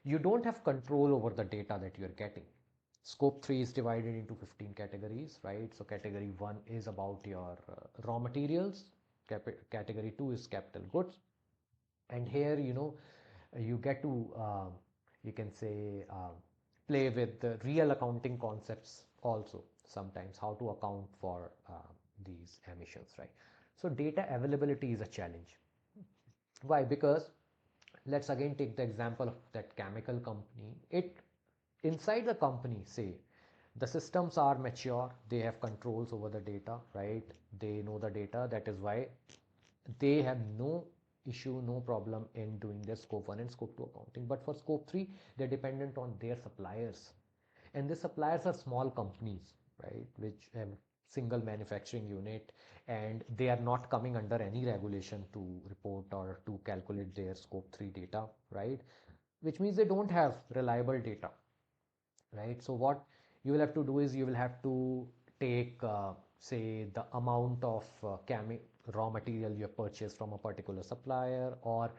you don't have control over the data that you're getting. Scope 3 is divided into 15 categories, right? So category 1 is about your raw materials, category 2 is capital goods. And here, you get to, you can say, play with the real accounting concepts also sometimes, how to account for these emissions, right? So data availability is a challenge. Why? Because let's again take the example of that chemical company. It inside the company, say the systems are mature, they have controls over the data, right? They know the data. That is why they have no issue, no problem in doing their scope 1 and scope 2 accounting. But for scope 3, they're dependent on their suppliers. And the suppliers are small companies, right, which have single manufacturing unit, and they are not coming under any regulation to report or to calculate their scope 3 data, right? Which means they don't have reliable data, right? So what you will have to do is you will have to take, say, the amount of raw material you have purchased from a particular supplier, or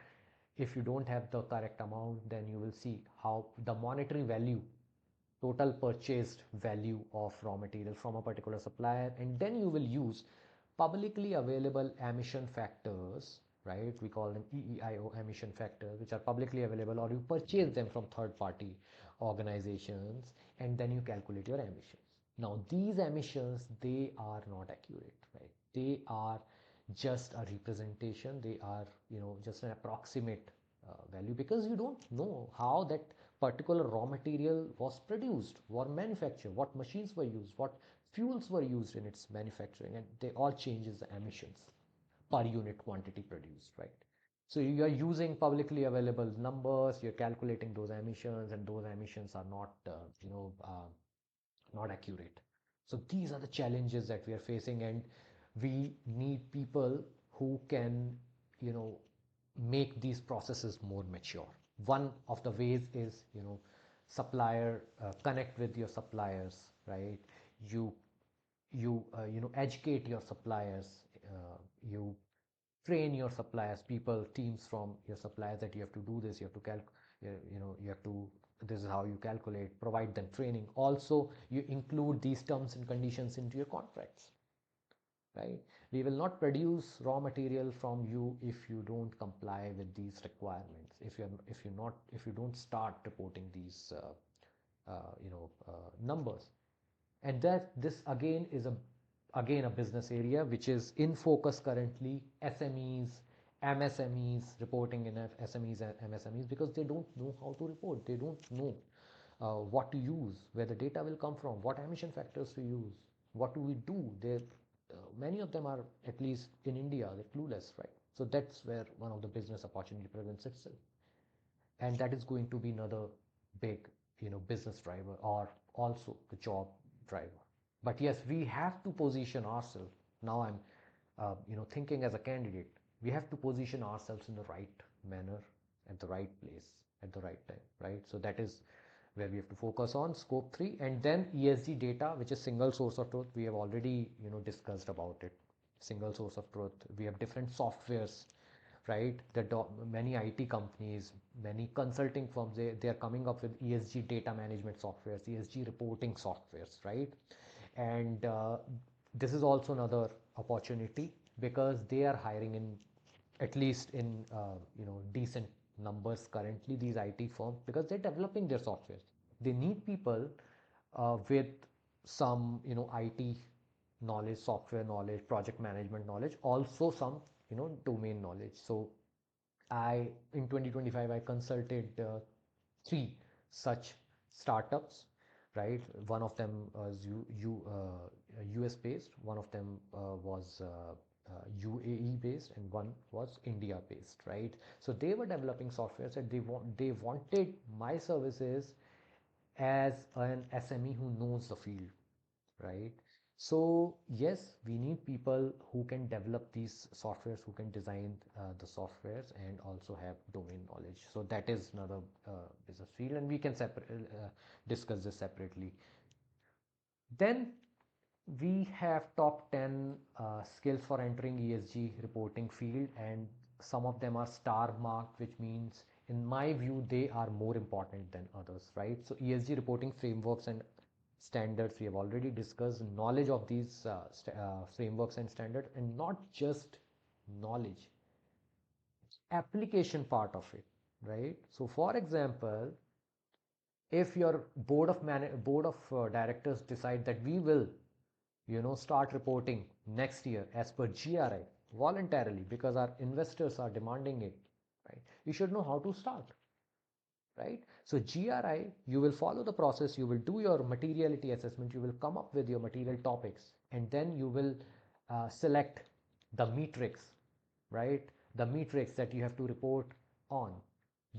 if you don't have the correct amount, then you will see how the monetary value, total purchased value of raw material from a particular supplier, and then you will use publicly available emission factors, right? We call them EEIO emission factors, which are publicly available, or you purchase them from third party organizations, and then you calculate your emissions. Now these emissions, they are not accurate, right? They are just a representation. They are, just an approximate value, because you don't know how that particular raw material was produced or manufactured, what machines were used, what fuels were used in its manufacturing, and they all changes the emissions per unit quantity produced, right? So you are using publicly available numbers, you're calculating those emissions, and those emissions are not accurate. So these are the challenges that we are facing, and we need people who can, you know, make these processes more mature. One of the ways is, supplier, connect with your suppliers, right? You educate your suppliers, you train your suppliers, people, teams from your suppliers, that you have to do this, you have to you have to, this is how you calculate, provide them training. Also, you include these terms and conditions into your contracts, right? We will not produce raw material from you if you don't comply with these requirements, if you don't start reporting these numbers. And that this again is a business area which is in focus currently. SMEs, MSMEs, reporting in SMEs and MSMEs, because they don't know how to report. They don't know what to use, where the data will come from, what emission factors to use, what do we do. Many of them are, at least in India, they're clueless, right? So that's where one of the business opportunity presents itself, and that is going to be another big, business driver, or also the job driver. But yes, we have to position ourselves. Now I'm thinking as a candidate, we have to position ourselves in the right manner, at the right place, at the right time, right? So that is where we have to focus on scope 3. And then ESG data, which is single source of truth. We have already discussed about it. Single source of truth. We have different softwares, right? Many IT companies, many consulting firms, they are coming up with ESG data management softwares, ESG reporting softwares, right? And this is also another opportunity, because they are hiring in, at least in decent numbers currently, these IT firms, because they're developing their softwares. They need people with some IT knowledge, software knowledge, project management knowledge, also some domain knowledge. So I in 2025 I consulted three such startups, right? One of them was US based, one of them was UAE based, and one was India based, right? So they were developing software, and they wanted my services as an SME who knows the field, right? So yes, we need people who can develop these softwares, who can design the softwares, and also have domain knowledge. So that is another business field, and we can discuss this separately. Then we have top 10 skills for entering ESG reporting field, and some of them are star marked, which means in my view they are more important than others, right? So ESG reporting frameworks and standards, we have already discussed. Knowledge of these frameworks and standards, and not just knowledge, application part of it, right? So for example, If your board of directors decide that we will, start reporting next year as per GRI voluntarily because our investors are demanding it, right? You should know how to start, right? So GRI, you will follow the process, you will do your materiality assessment, you will come up with your material topics, and then you will select the metrics, right? The metrics that you have to report on.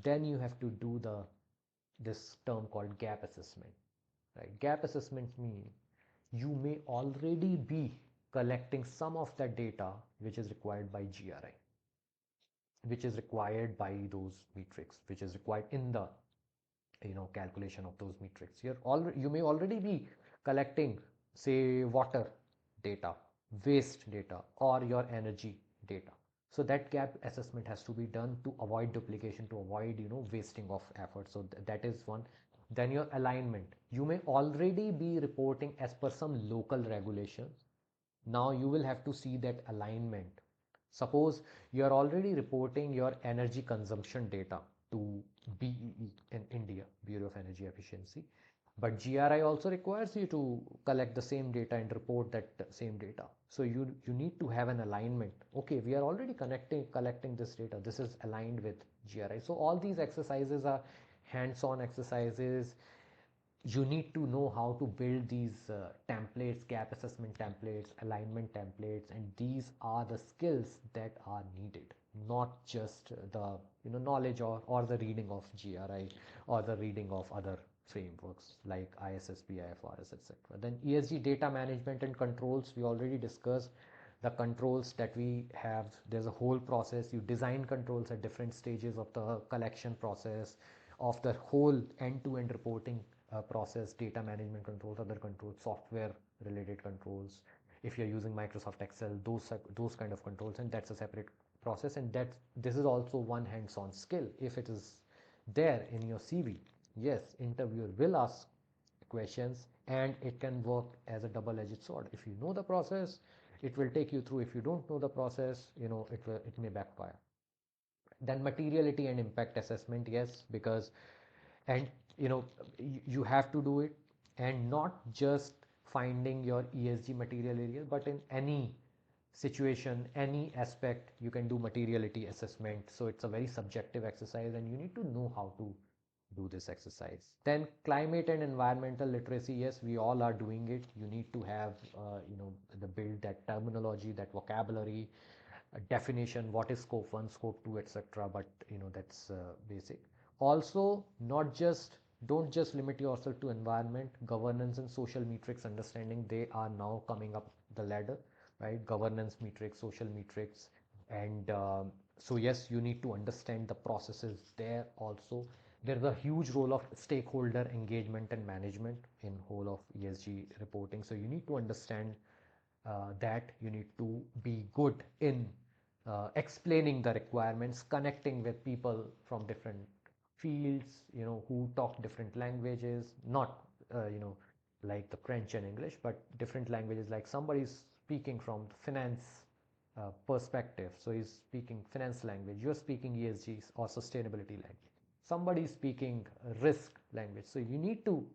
Then you have to do this term called gap assessment, right? Gap assessment means you may already be collecting some of that data which is required by GRI, which is required by those metrics, which is required in the calculation of those metrics. You may already be collecting, say, water data, waste data, or your energy data. So that gap assessment has to be done to avoid duplication, to avoid wasting of effort. So that is one. Then your alignment, you may already be reporting as per some local regulations. Now you will have to see that alignment. Suppose you are already reporting your energy consumption data to BEE in India, Bureau of Energy Efficiency, but GRI also requires you to collect the same data and report that same data. So you need to have an alignment. Okay, we are already collecting this data. This is aligned with GRI. So all these exercises are hands-on exercises. You need to know how to build these templates, gap assessment templates, alignment templates, and these are the skills that are needed, not just the knowledge or the reading of GRI or the reading of other frameworks like ISSB, IFRS, etc. Then ESG data management and controls, we already discussed the controls that we have. There's a whole process. You design controls at different stages of the collection process, of the whole end-to-end reporting process, data management controls, other controls, software related controls. If you're using Microsoft Excel, those kind of controls, and that's a separate process. And this is also one hands-on skill. If it is there in your CV, yes, interviewer will ask questions, and it can work as a double-edged sword. If you know the process, it will take you through. If you don't know the process, it may backfire. Then materiality and impact assessment, yes, because and you have to do it, and not just finding your ESG material areas, but in any situation, any aspect, you can do materiality assessment. So it's a very subjective exercise, and you need to know how to do this exercise. Then climate and environmental literacy, yes, we all are doing it. You need to have the build that terminology, that vocabulary, definition, what is scope 1, scope 2, etc. But that's basic. Also, not just don't just limit yourself to environment, governance and social metrics understanding, they are now coming up the ladder, right? Governance metrics, social metrics, and so yes, you need to understand the processes there also. There's a huge role of stakeholder engagement and management in whole of ESG reporting. So you need to understand that. You need to be good in explaining the requirements, connecting with people from different fields, who talk different languages, not, like the French and English, but different languages. Like somebody's speaking from finance perspective, so he's speaking finance language. You're speaking ESG or sustainability language. Somebody is speaking risk language. So you need to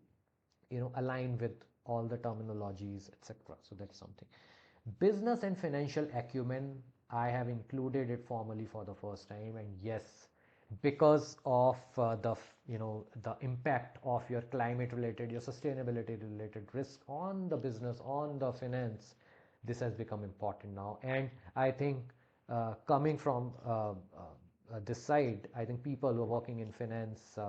align with all the terminologies, etc. So that's something. Business and financial acumen, I have included it formally for the first time, and yes, because of the impact of your climate related, your sustainability related risk on the business, on the finance, this has become important now. And I think coming from this side, I think people who are working in finance,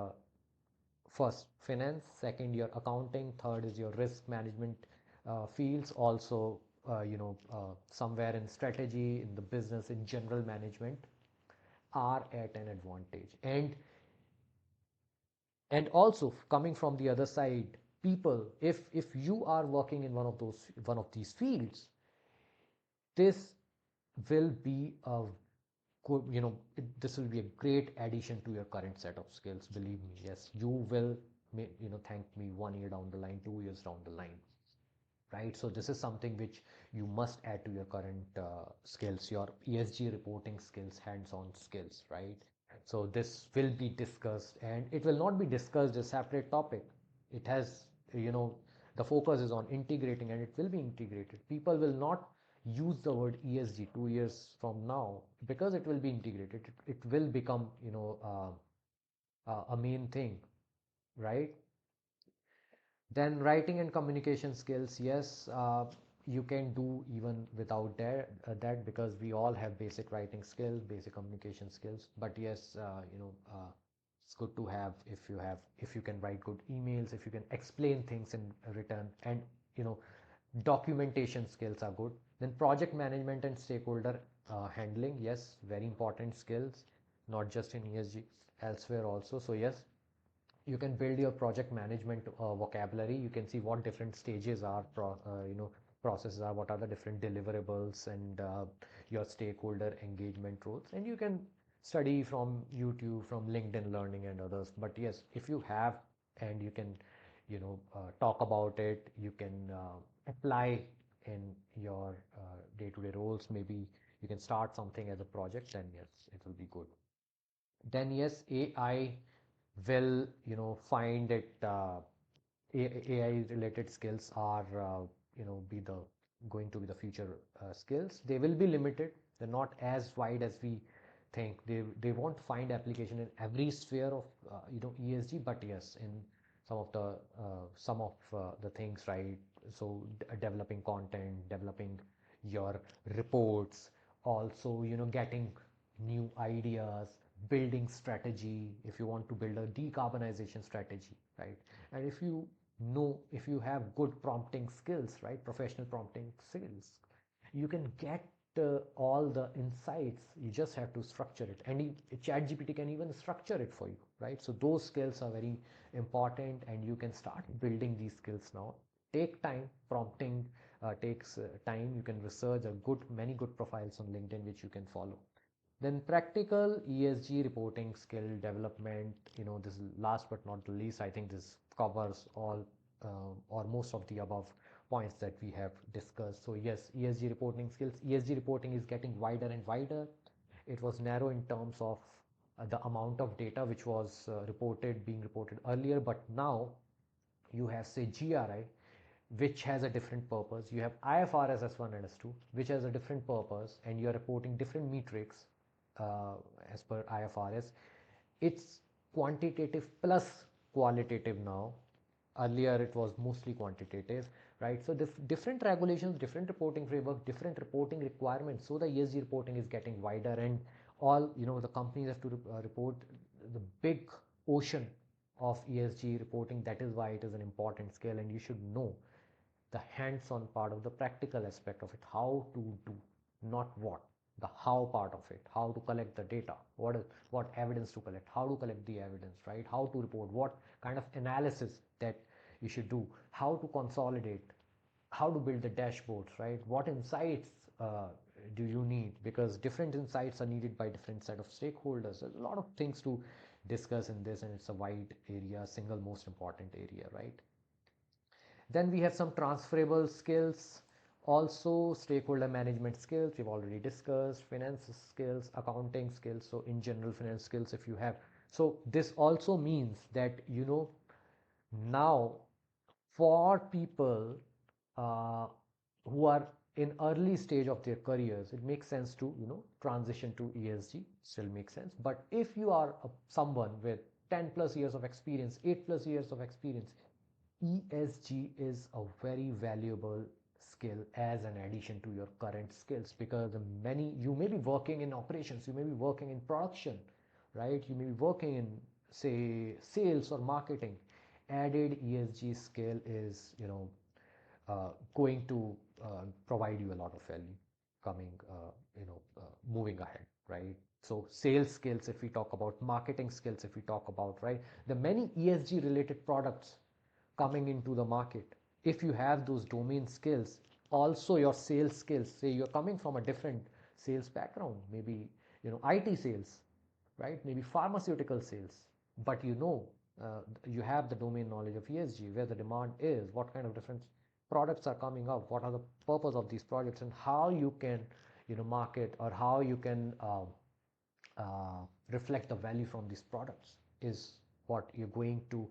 first finance, second your accounting, third is your risk management fields, also somewhere in strategy, in the business, in general management, are at an advantage. And also coming from the other side, people, if you are working in one of these fields, this will be a good, this will be a great addition to your current set of skills. Believe me, yes, you will thank me 1 year down the line, 2 years down the line, right? So this is something which you must add to your current skills, your ESG reporting skills, hands-on skills, right? So this will be discussed, and it will not be discussed as a separate topic. It has, the focus is on integrating, and it will be integrated. People will not use the word ESG 2 years from now because it will be integrated. It will become, a main thing, right? Then writing and communication skills, yes, you can do even without that because we all have basic writing skills, basic communication skills. But yes, it's good to have if you can write good emails, if you can explain things in written, and you know, documentation skills are good. Then project management and stakeholder handling, yes, very important skills, not just in ESG, elsewhere also. So yes, you can build your project management vocabulary. You can see what different stages are, processes are, what are the different deliverables, and your stakeholder engagement roles. And you can study from YouTube, from LinkedIn Learning and others. But yes, if you have, and you can, talk about it, you can apply in your day-to-day roles. Maybe you can start something as a project, then yes, it will be good. Then yes, AI will find it, AI related skills are be the going to be the future skills. They will be limited. They're not as wide as we think. They won't find application in every sphere of ESG, but yes, in some of the things, right? So developing content, developing your reports, also getting new ideas, building strategy, if you want to build a decarbonization strategy, right? And if you have good prompting skills, right, professional prompting skills, you can get all the insights. You just have to structure it, and ChatGPT can even structure it for you, right? So those skills are very important, and you can start building these skills now. Take time. Prompting takes time. You can research many good profiles on LinkedIn which you can follow. Then practical ESG reporting skill development, this is last but not the least. I think this covers all or most of the above points that we have discussed. So yes, ESG reporting skills. ESG reporting is getting wider and wider. It was narrow in terms of the amount of data which was being reported earlier, but now you have, say, GRI, which has a different purpose. You have IFRS S1 and S2, which has a different purpose, and you're reporting different metrics as per IFRS. It's quantitative plus qualitative now. Earlier it was mostly quantitative, right? So different regulations, different reporting framework, different reporting requirements. So the ESG reporting is getting wider, and all the companies have to report the big ocean of ESG reporting. That is why it is an important skill, and you should know the hands-on part of the practical aspect of it, how to do, not what, the how part of it, how to collect the data, what evidence to collect, how to collect the evidence, right? How to report, what kind of analysis that you should do, how to consolidate, how to build the dashboards, right? What insights do you need? Because different insights are needed by different set of stakeholders. There's a lot of things to discuss in this, and it's a wide area, single most important area, right? Then we have some transferable skills, also stakeholder management skills, we've already discussed, finance skills, accounting skills. So in general, finance skills, if you have. So this also means that, now for people who are in early stage of their careers, it makes sense to, transition to ESG, still makes sense. But if you are someone with 10 plus years of experience, 8 plus years of experience, ESG is a very valuable skill as an addition to your current skills, because you may be working in operations, you may be working in production, right? You may be working in, say, sales or marketing. Added ESG skill is, going to provide you a lot of value coming, moving ahead, right? So sales skills, if we talk about marketing skills, if we talk about, right, the many ESG related products coming into the market. If you have those domain skills, also your sales skills, say you're coming from a different sales background, maybe, IT sales, right? Maybe pharmaceutical sales, but you have the domain knowledge of ESG, where the demand is, what kind of different products are coming up, what are the purpose of these projects, and how you can, market, or how you can reflect the value from these products is what you're going to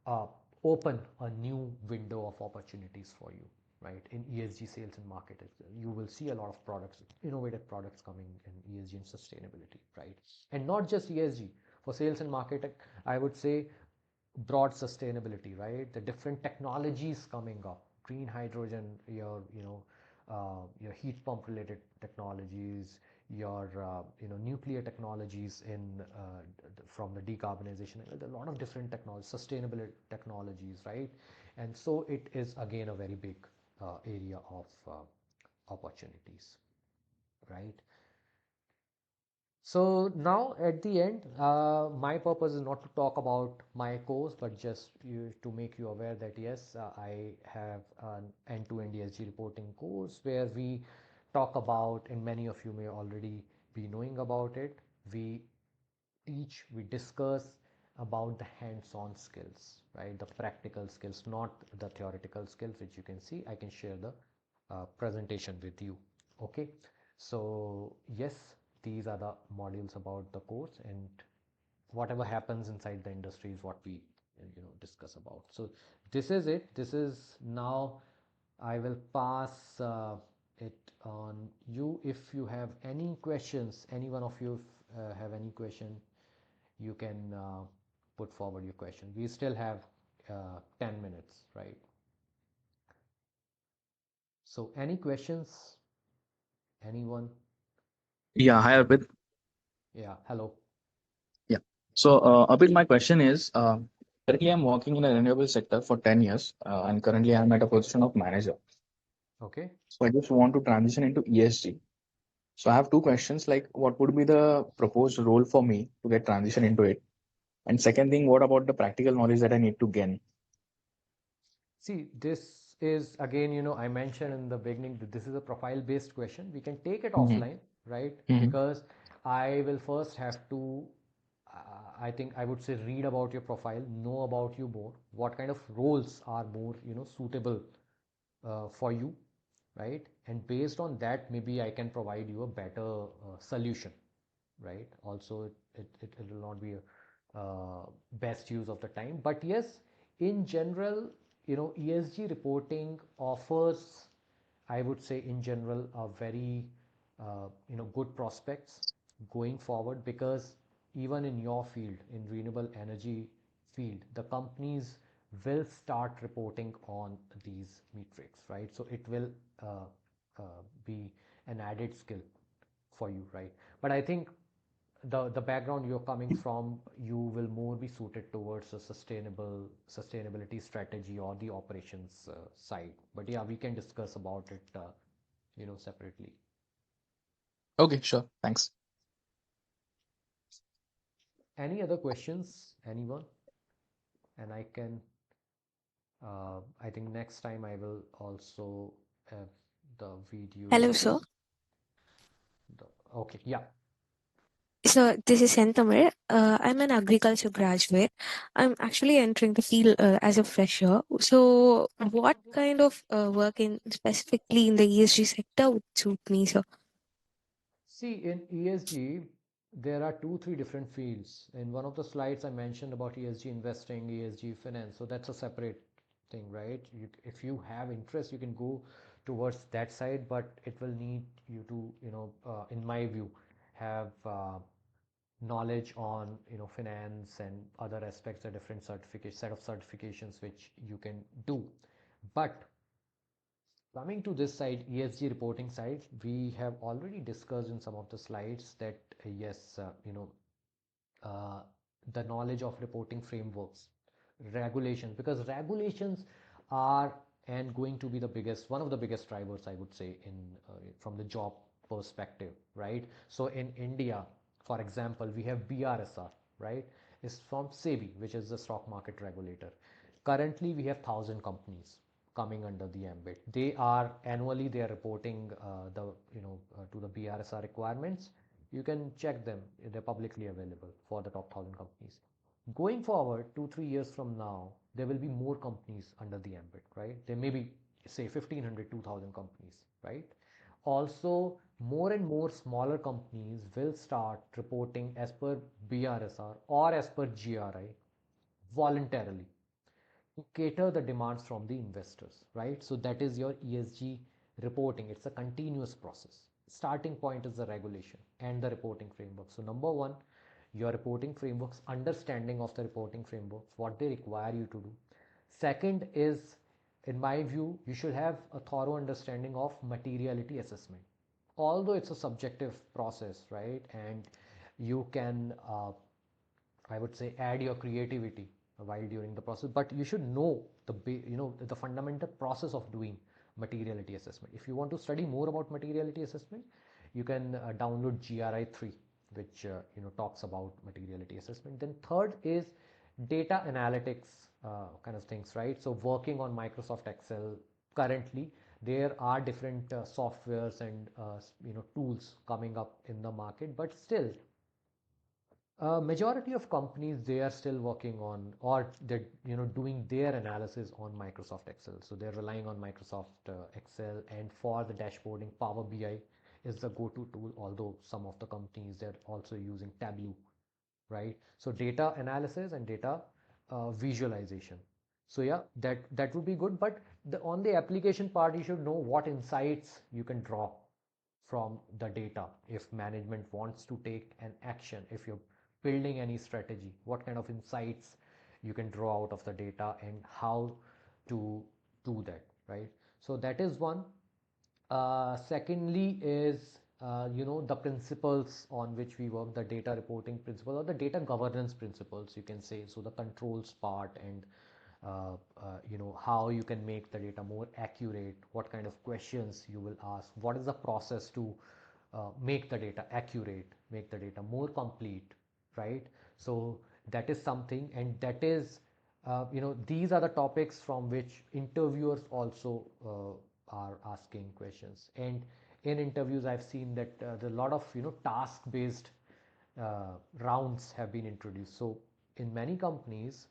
uh, open a new window of opportunities for you, right? In ESG sales and marketing, you will see a lot of products, innovative products coming in ESG and sustainability, right? And not just ESG for sales and marketing, I would say broad sustainability, right? The different technologies coming up, green hydrogen, your heat pump related technologies, your nuclear technologies in from the decarbonization. There are a lot of different technologies, sustainable technologies, right? And so it is again a very big area of opportunities, right? So now at the end, my purpose is not to talk about my course, but just to make you aware that yes, I have an end-to-end ESG reporting course where we talk about, and many of you may already be knowing about it, we we discuss about the hands-on skills, right? The practical skills, not the theoretical skills, which you can see. I can share the presentation with you. Okay. So yes, these are the modules about the course, and whatever happens inside the industry is what we discuss about. So this is it. This is now I will pass it on you. If you have any questions, any one of you have any question, you can put forward your question. We still have 10 minutes, right? So any questions? Anyone? Yeah, hi Arpit. Yeah, hello. Yeah. So, Arpit, my question is, currently I'm working in a renewable sector for 10 years, and currently I'm at a position of manager. Okay. So I just want to transition into ESG. So I have two questions, like what would be the proposed role for me to get transition into it? And second thing, what about the practical knowledge that I need to gain? See, this is again, I mentioned in the beginning that this is a profile based question. We can take it Mm-hmm. offline, right? Mm-hmm. Because I will first have to, I think I would say, read about your profile, know about you more, what kind of roles are more, suitable for you, right? And based on that, maybe I can provide you a better solution, right? Also, it will not be a best use of the time. But yes, in general, ESG reporting offers, I would say, in general, a very good prospects going forward, because even in your field, in renewable energy field, the companies will start reporting on these metrics, right? So it will be an added skill for you, right? But I think the background you're coming from, you will more be suited towards a sustainability strategy or the operations side. But yeah, we can discuss about it separately. Okay, sure. Thanks. Any other questions, anyone? And I can I think next time I will also have the Hello, video. sir. Okay, yeah. So this is Sentamir. I'm an agriculture graduate. I'm actually entering the field as a fresher. So, what kind of work in specifically in the ESG sector would suit me, sir? See, in ESG, there are two, three different fields. In one of the slides, I mentioned about ESG investing, ESG finance. So that's a separate thing, right? If you have interest, you can go towards that side, but it will need you to, in my view, have knowledge on, finance and other aspects, a different certificate set of certifications which you can do. But coming to this side, ESG reporting side, we have already discussed in some of the slides that yes, uh, the knowledge of reporting frameworks, regulations, because regulations are and going to be the biggest, one of the biggest drivers, I would say, in from the job perspective, right? So in India, for example, we have BRSR, right? It's from SEBI, which is the stock market regulator. Currently, we have 1,000 companies coming under the ambit. They are annually they are reporting to the BRSR requirements. You can check them; they're publicly available for the top 1,000 companies. Going forward, 2 3 years from now, there will be more companies under the ambit, right? There may be say 1,500 2,000 companies, right? Also, more and more smaller companies will start reporting as per BRSR or as per GRI voluntarily to cater the demands from the investors, right? So that is your ESG reporting. It's a continuous process. Starting point is the regulation and the reporting framework. So number one, your reporting frameworks, understanding of the reporting frameworks, what they require you to do. Second is, in my view, you should have a thorough understanding of materiality assessment. Although it's a subjective process, right? And you can I would say add your creativity while during the process, but you should know the fundamental process of doing materiality assessment. If you want to study more about materiality assessment, you can download GRI 3, which talks about materiality assessment. Then third is data analytics kind of things, right? So working on Microsoft Excel currently, there are different softwares and tools coming up in the market, but still majority of companies, they are still working on, or they're doing their analysis on Microsoft Excel. So they're relying on Microsoft Excel, and for the dashboarding, Power BI is the go-to tool. Although some of the companies, they're also using Tableau, right? So data analysis and data visualization. So yeah, that would be good. But on the application part, you should know what insights you can draw from the data. If management wants to take an action, if you're building any strategy, what kind of insights you can draw out of the data and how to do that, right? So that is one. Secondly is the principles on which we work, the data reporting principle or the data governance principles, you can say. So the controls part, and how you can make the data more accurate, what kind of questions you will ask, what is the process to make the data accurate, make the data more complete, right? So that is something, and that is these are the topics from which interviewers also are asking questions. And in interviews, I've seen that there are a lot of task based rounds have been introduced. So in many companies,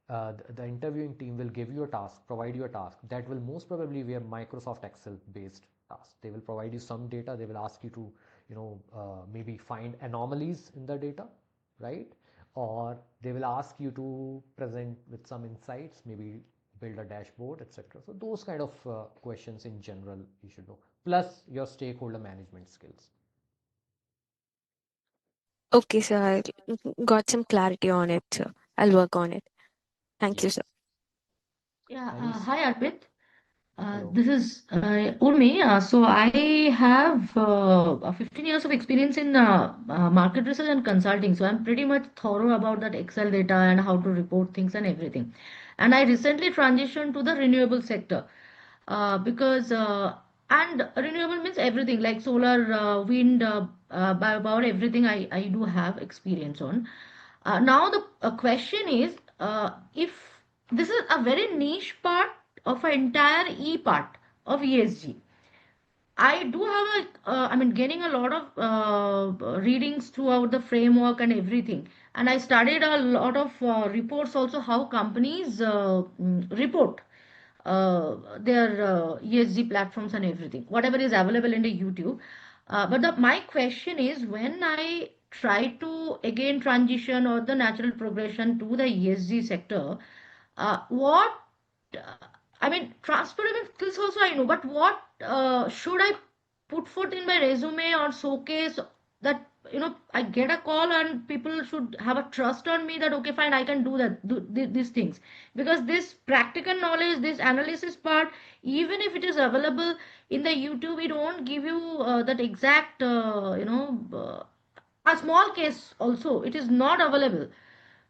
the interviewing team will give you a task, provide you a task that will most probably be a Microsoft Excel based task. They will provide you some data. They will ask you to, maybe find anomalies in the data, right? Or they will ask you to present with some insights, maybe build a dashboard, etc. So those kind of questions in general you should know, plus your stakeholder management skills. Okay, sir. I got some clarity on it, sir. I'll work on it. Thank you, sir. Yes. Yeah, Any? hi Arpit. Hello. This is Urmi. So I have 15 years of experience in market research and consulting. So I'm pretty much thorough about that Excel data and how to report things and everything. And I recently transitioned to the renewable sector because and renewable means everything like solar, wind, biopower, everything I do have experience on. Now the question is, if this is a very niche part of an entire E part of ESG. I do have I mean, getting a lot of readings throughout the framework and everything. And I studied a lot of reports also how companies report their ESG platforms and everything, whatever is available in the YouTube. My question is when I try to again transition or the natural progression to the ESG sector, what I mean, transferable skills also I know, but what should I put forth in my resume or showcase that I get a call and people should have a trust on me that okay, fine, I can do that, these things, because this practical knowledge, this analysis part, even if it is available in the YouTube, it won't give you that exact a small case also it is not available.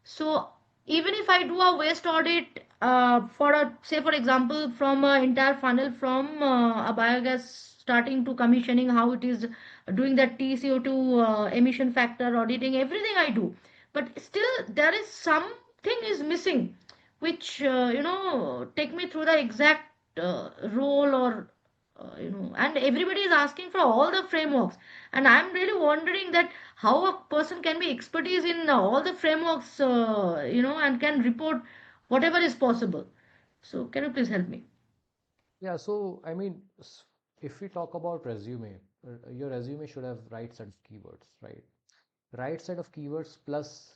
So even if I do a waste audit for a say for example from an entire funnel from a biogas starting to commissioning, how it is doing that TCO2 emission factor auditing, everything I do, but still there is something is missing, which take me through the exact role or and everybody is asking for all the frameworks, and I'm really wondering that how a person can be expertise in all the frameworks and can report whatever is possible. So can you please help me? Yeah, so I mean, if we talk about resume, your resume should have right set of keywords, right? Right set of keywords plus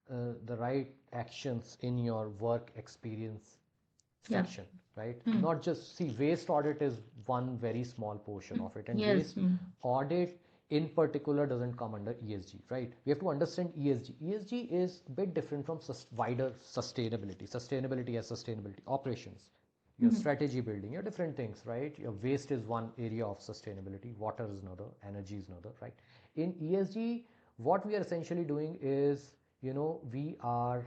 the right actions in your work experience Yeah. section, right? Hmm. Not just see waste audit is one very small portion of it, and Yes. waste audit in particular doesn't come under ESG, right? We have to understand ESG. ESG is a bit different from wider sustainability. Sustainability as sustainability operations, your Hmm. strategy building, your different things, right? Your waste is one area of sustainability, water is another, energy is another, right? In ESG, what we are essentially doing is, we are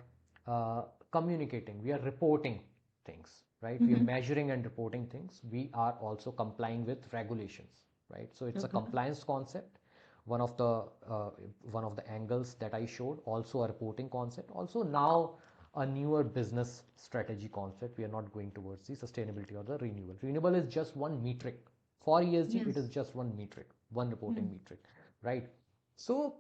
communicating, we are reporting things, right? We are Hmm. measuring and reporting things. We are also complying with regulations, right? So it's a Okay. compliance concept. One of the angles that I showed, also a reporting concept, also now a newer business strategy concept. We are not going towards the sustainability or the renewable. Renewable is just one metric. For ESG, it is Yes. just one metric, one reporting Hmm. metric, right? So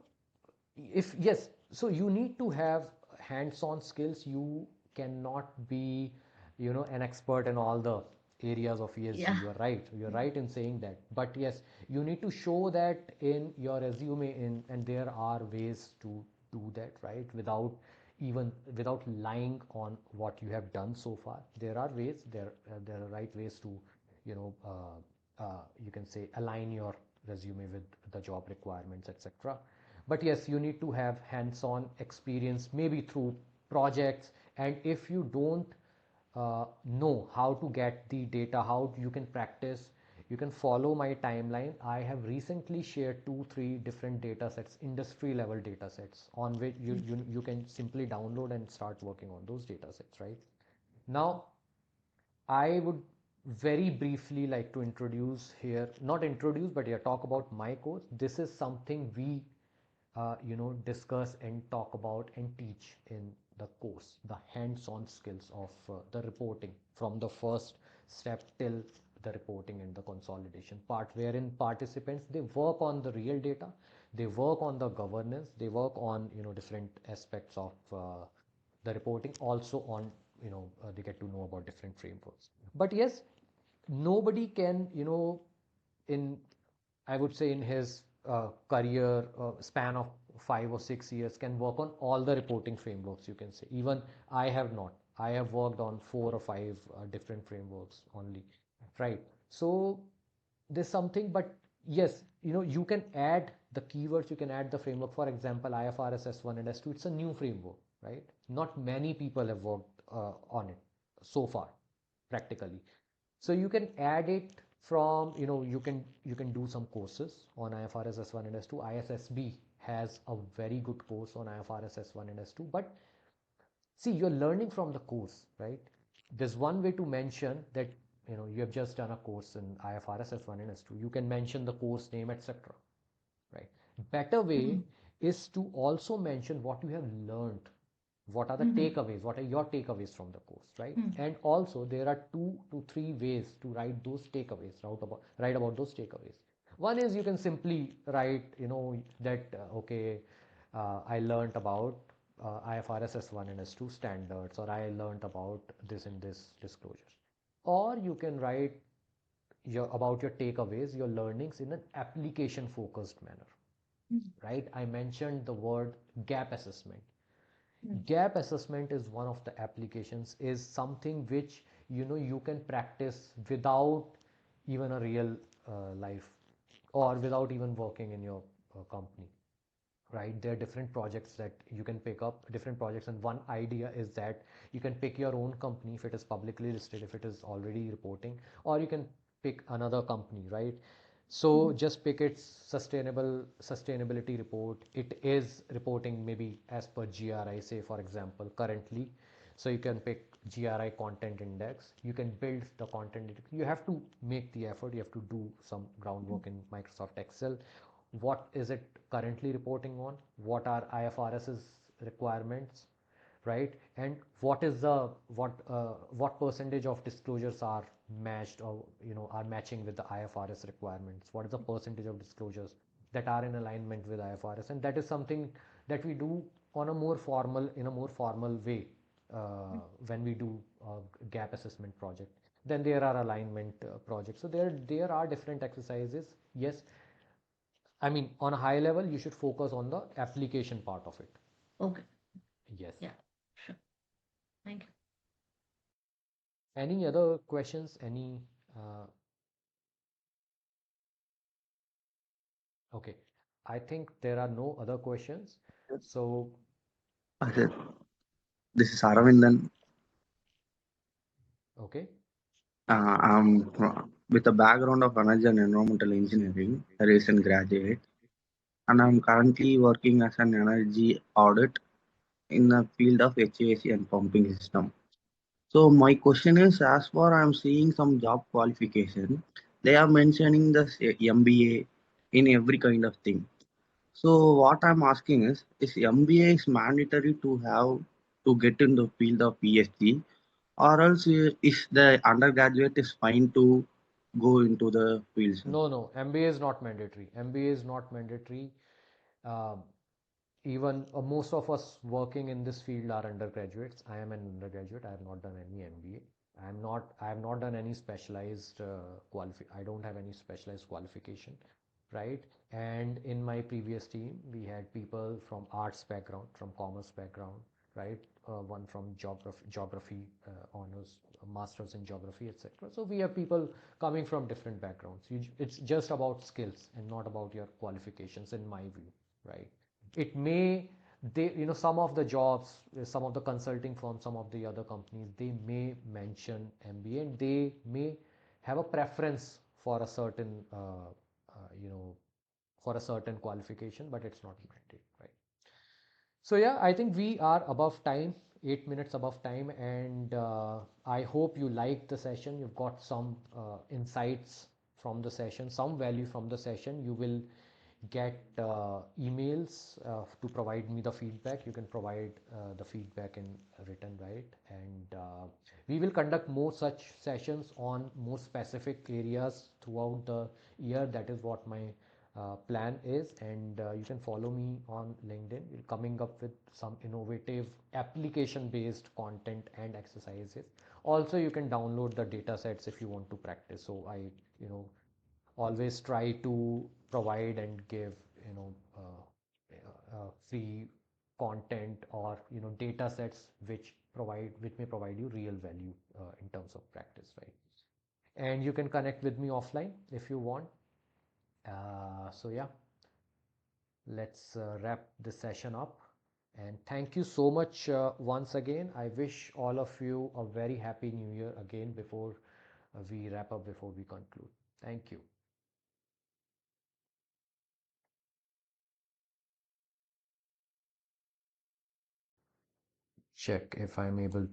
if yes, so you need to have hands-on skills. You cannot be, an expert in all the areas of ESG. Yeah. You're right in saying that, but yes, you need to show that in your resume, and there are ways to do that, right? Without lying on what you have done so far. There are ways, there are right ways to, you can say, align your resume with the job requirements, etc. But yes, you need to have hands-on experience, maybe through projects. And if you don't know how to get the data, how you can practice, you can follow my timeline. I have recently shared 2 3 different data sets, industry level data sets, on which you can simply download and start working on those data sets, right? Now, I would very briefly like to introduce here, not introduce, but yeah, talk about my course. This is something we, discuss and talk about and teach in the course, the hands-on skills of the reporting from the first step till the reporting and the consolidation part, wherein participants, they work on the real data, they work on the governance, they work on, different aspects of the reporting, also on, they get to know about different frameworks. But yes, nobody can, in I would say in his career span of 5 or 6 years, can work on all the reporting frameworks, you can say. Even I have not. I have worked on 4 or 5 different frameworks only, right? So there's something, but yes, you can add the keywords, you can add the framework. For example, IFRS S1 and S2, it's a new framework, right? Not many people have worked on it so far, practically. So you can add it from, you can do some courses on IFRS S1 and S2. ISSB has a very good course on IFRS S1 and S2. But see, you're learning from the course, right? There's one way to mention that, you have just done a course in IFRS S1 and S2. You can mention the course name, etc. Right? Better way Hmm. is to also mention what you have learned. What are the Hmm. takeaways? What are your takeaways from the course, right? Hmm. And also there are 2 to 3 ways to write those takeaways, write about those takeaways. One is you can simply write, that okay, I learned about IFRS S1 and S2 standards, or I learned about this and this disclosure. Or you can write about your takeaways, your learnings in an application focused manner, Hmm. right? I mentioned the word gap assessment. Hmm. Gap assessment is one of the applications, is something which, you can practice without even a real life, or without even working in your company, right? There are different projects that you can pick up, different projects, and one idea is that you can pick your own company if it is publicly listed, if it is already reporting, or you can pick another company, right? So just pick its sustainability report. It is reporting maybe as per GRI, say for example, currently. So you can pick GRI content index. You can build the content index. You have to make the effort. You have to do some groundwork in Microsoft Excel. What is it currently reporting on? What are IFRS's requirements, right? And what percentage of disclosures are matched, or are matching with the IFRS requirements? What is the percentage of disclosures that are in alignment with IFRS? And that is something that we do on a more formal, in a more formal way, when we do a gap assessment project. Then there are alignment projects. So there are different exercises. Yes, I mean, on a high level, you should focus on the application part of it. Okay. Yes. Yeah, sure. Thank you. Any other questions? Any? Uh, okay. I think there are no other questions. So, Okay. This is Aravindan. okay. With a background of energy and environmental engineering, a recent graduate, and I'm currently working as an energy audit in the field of HVAC and pumping system. So my question is, as far I'm seeing some job qualification, they are mentioning the MBA in every kind of thing. So what I'm asking is MBA is mandatory to have to get in the field of ESG, or else is the undergraduate is fine to go into the field, sir? No, MBA is not mandatory. MBA is not mandatory. Um, Even most of us working in this field are undergraduates. I am an undergraduate. I have not done any MBA. I have not done any specialized I don't have any specialized qualification, right? And in my previous team, we had people from arts background, from commerce background, right? One from geography honors, masters in geography, etc. So we have people coming from different backgrounds. It's just about skills and not about your qualifications, in my view, right? It may they some of the jobs, some of the consulting firms, some of the other companies, they may mention MBA, and they may have a preference for a certain for a certain qualification, but it's not mandatory, right? So yeah, I think we are above time, 8 minutes above time, and I hope you liked the session. You've got some insights from the session, some value from the session. You will get emails to provide me the feedback. You can provide the feedback in written, right? And we will conduct more such sessions on more specific areas throughout the year. That is what my plan is. And you can follow me on LinkedIn. We're coming up with some innovative application based content and exercises. Also, you can download the data sets if you want to practice. So I you know always try to provide and give free content, or data sets which may provide you real value in terms of practice, right? And you can connect with me offline if you want. So yeah, let's wrap this session up, and thank you so much once again. I wish all of you a very happy new year again before we wrap up, before we conclude. Thank you. Check if I'm able to